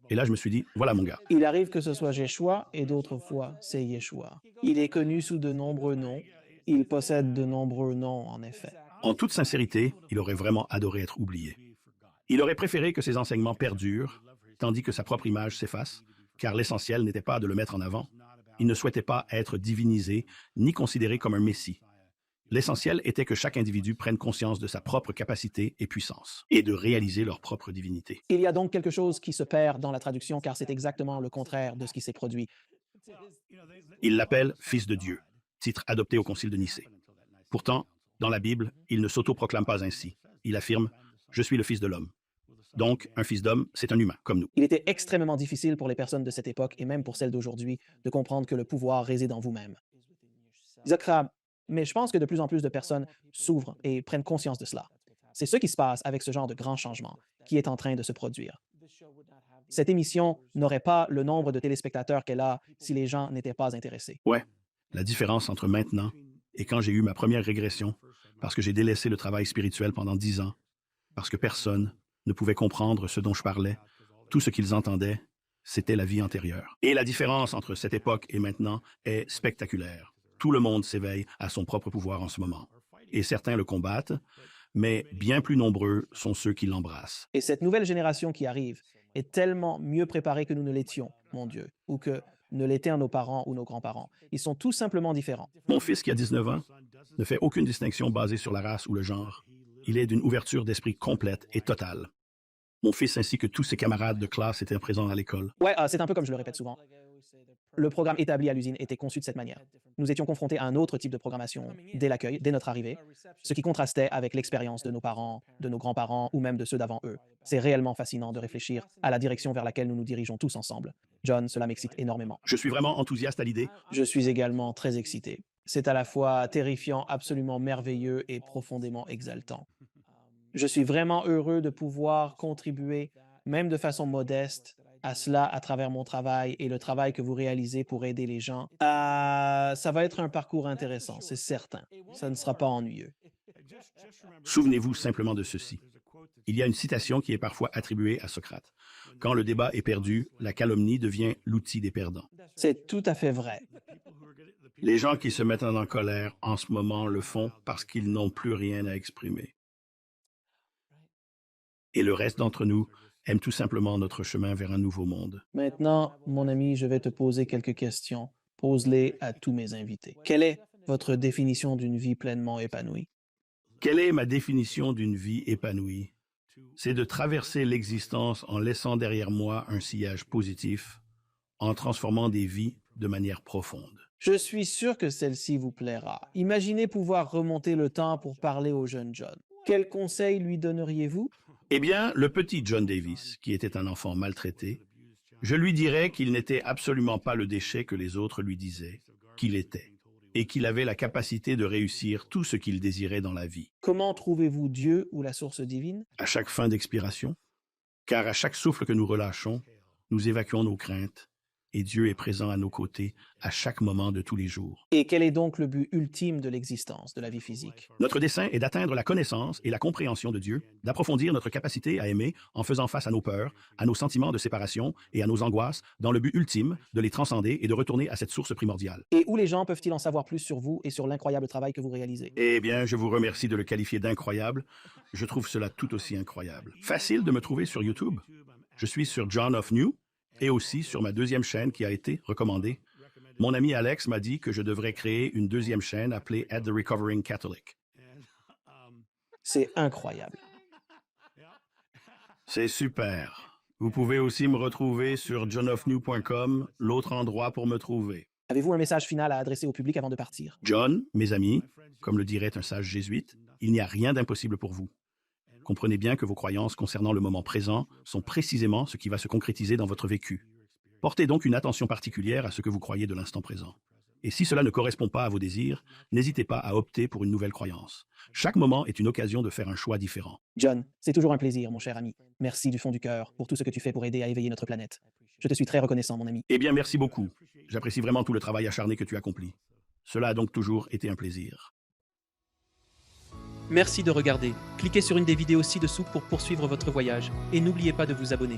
Et là, je me suis dit, voilà mon gars. Il arrive que ce soit Yeshua et d'autres fois, c'est Yeshua. Il est connu sous de nombreux noms. Il possède de nombreux noms, en effet. En toute sincérité, il aurait vraiment adoré être oublié. Il aurait préféré que ses enseignements perdurent, tandis que sa propre image s'efface, car l'essentiel n'était pas de le mettre en avant. Il ne souhaitait pas être divinisé, ni considéré comme un messie. L'essentiel était que chaque individu prenne conscience de sa propre capacité et puissance, et de réaliser leur propre divinité. Il y a donc quelque chose qui se perd dans la traduction, car c'est exactement le contraire de ce qui s'est produit. Il l'appelle « Fils de Dieu », titre adopté au Concile de Nicée. Pourtant, dans la Bible, il ne s'autoproclame pas ainsi. Il affirme « Je suis le Fils de l'homme ». Donc, un fils d'homme, c'est un humain, comme nous. Il était extrêmement difficile pour les personnes de cette époque, et même pour celles d'aujourd'hui, de comprendre que le pouvoir réside en vous-même. Zakra, mais je pense que de plus en plus de personnes s'ouvrent et prennent conscience de cela. C'est ce qui se passe avec ce genre de grand changement qui est en train de se produire. Cette émission n'aurait pas le nombre de téléspectateurs qu'elle a si les gens n'étaient pas intéressés. Ouais, la différence entre maintenant et quand j'ai eu ma première régression, parce que j'ai délaissé le travail spirituel pendant 10 ans, parce que personne ne pouvait comprendre ce dont je parlais, tout ce qu'ils entendaient, c'était la vie antérieure. Et la différence entre cette époque et maintenant est spectaculaire. Tout le monde s'éveille à son propre pouvoir en ce moment. Et certains le combattent, mais bien plus nombreux sont ceux qui l'embrassent. Et cette nouvelle génération qui arrive est tellement mieux préparée que nous ne l'étions, mon Dieu, ou que ne l'étaient nos parents ou nos grands-parents. Ils sont tout simplement différents. Mon fils, qui a 19 ans, ne fait aucune distinction basée sur la race ou le genre. Il est d'une ouverture d'esprit complète et totale. Mon fils ainsi que tous ses camarades de classe étaient présents à l'école. Ouais, c'est un peu comme je le répète souvent. Le programme établi à l'usine était conçu de cette manière. Nous étions confrontés à un autre type de programmation dès l'accueil, dès notre arrivée, ce qui contrastait avec l'expérience de nos parents, de nos grands-parents ou même de ceux d'avant eux. C'est réellement fascinant de réfléchir à la direction vers laquelle nous nous dirigeons tous ensemble. John, cela m'excite énormément. Je suis vraiment enthousiaste à l'idée. Je suis également très excité. C'est à la fois terrifiant, absolument merveilleux et profondément exaltant. Je suis vraiment heureux de pouvoir contribuer, même de façon modeste, à cela à travers mon travail et le travail que vous réalisez pour aider les gens. Ça va être un parcours intéressant, c'est certain. Ça ne sera pas ennuyeux. Souvenez-vous simplement de ceci. Il y a une citation qui est parfois attribuée à Socrate. Quand le débat est perdu, la calomnie devient l'outil des perdants. C'est tout à fait vrai. Les gens qui se mettent en colère en ce moment le font parce qu'ils n'ont plus rien à exprimer. Et le reste d'entre nous aime tout simplement notre chemin vers un nouveau monde. Maintenant, mon ami, je vais te poser quelques questions. Pose-les à tous mes invités. Quelle est votre définition d'une vie pleinement épanouie? Quelle est ma définition d'une vie épanouie? C'est de traverser l'existence en laissant derrière moi un sillage positif, en transformant des vies de manière profonde. Je suis sûr que celle-ci vous plaira. Imaginez pouvoir remonter le temps pour parler au jeune John. Quels conseils lui donneriez-vous? Eh bien, le petit John Davis, qui était un enfant maltraité, je lui dirais qu'il n'était absolument pas le déchet que les autres lui disaient qu'il était, et qu'il avait la capacité de réussir tout ce qu'il désirait dans la vie. Comment trouvez-vous Dieu ou la source divine? À chaque fin d'expiration, car à chaque souffle que nous relâchons, nous évacuons nos craintes, et Dieu est présent à nos côtés à chaque moment de tous les jours. Et quel est donc le but ultime de l'existence, de la vie physique? Notre dessein est d'atteindre la connaissance et la compréhension de Dieu, d'approfondir notre capacité à aimer en faisant face à nos peurs, à nos sentiments de séparation et à nos angoisses, dans le but ultime de les transcender et de retourner à cette source primordiale. Et où les gens peuvent-ils en savoir plus sur vous et sur l'incroyable travail que vous réalisez? Eh bien, je vous remercie de le qualifier d'incroyable. Je trouve cela tout aussi incroyable. Facile de me trouver sur YouTube. Je suis sur John of New et aussi sur ma deuxième chaîne qui a été recommandée. Mon ami Alex m'a dit que je devrais créer une deuxième chaîne appelée At the Recovering Catholic. C'est incroyable. C'est super. Vous pouvez aussi me retrouver sur johnofnew.com, l'autre endroit pour me trouver. Avez-vous un message final à adresser au public avant de partir? John, mes amis, Comme le dirait un sage jésuite, il n'y a rien d'impossible pour vous. Comprenez bien que vos croyances concernant le moment présent sont précisément ce qui va se concrétiser dans votre vécu. Portez donc une attention particulière à ce que vous croyez de l'instant présent. Et si cela ne correspond pas à vos désirs, n'hésitez pas à opter pour une nouvelle croyance. Chaque moment est une occasion de faire un choix différent. John, c'est toujours un plaisir, mon cher ami. Merci du fond du cœur pour tout ce que tu fais pour aider à éveiller notre planète. Je te suis très reconnaissant, mon ami. Eh bien, merci beaucoup. J'apprécie vraiment tout le travail acharné que tu accomplis. Cela a donc toujours été un plaisir. Merci de regarder. Cliquez sur une des vidéos ci-dessous pour poursuivre votre voyage et n'oubliez pas de vous abonner.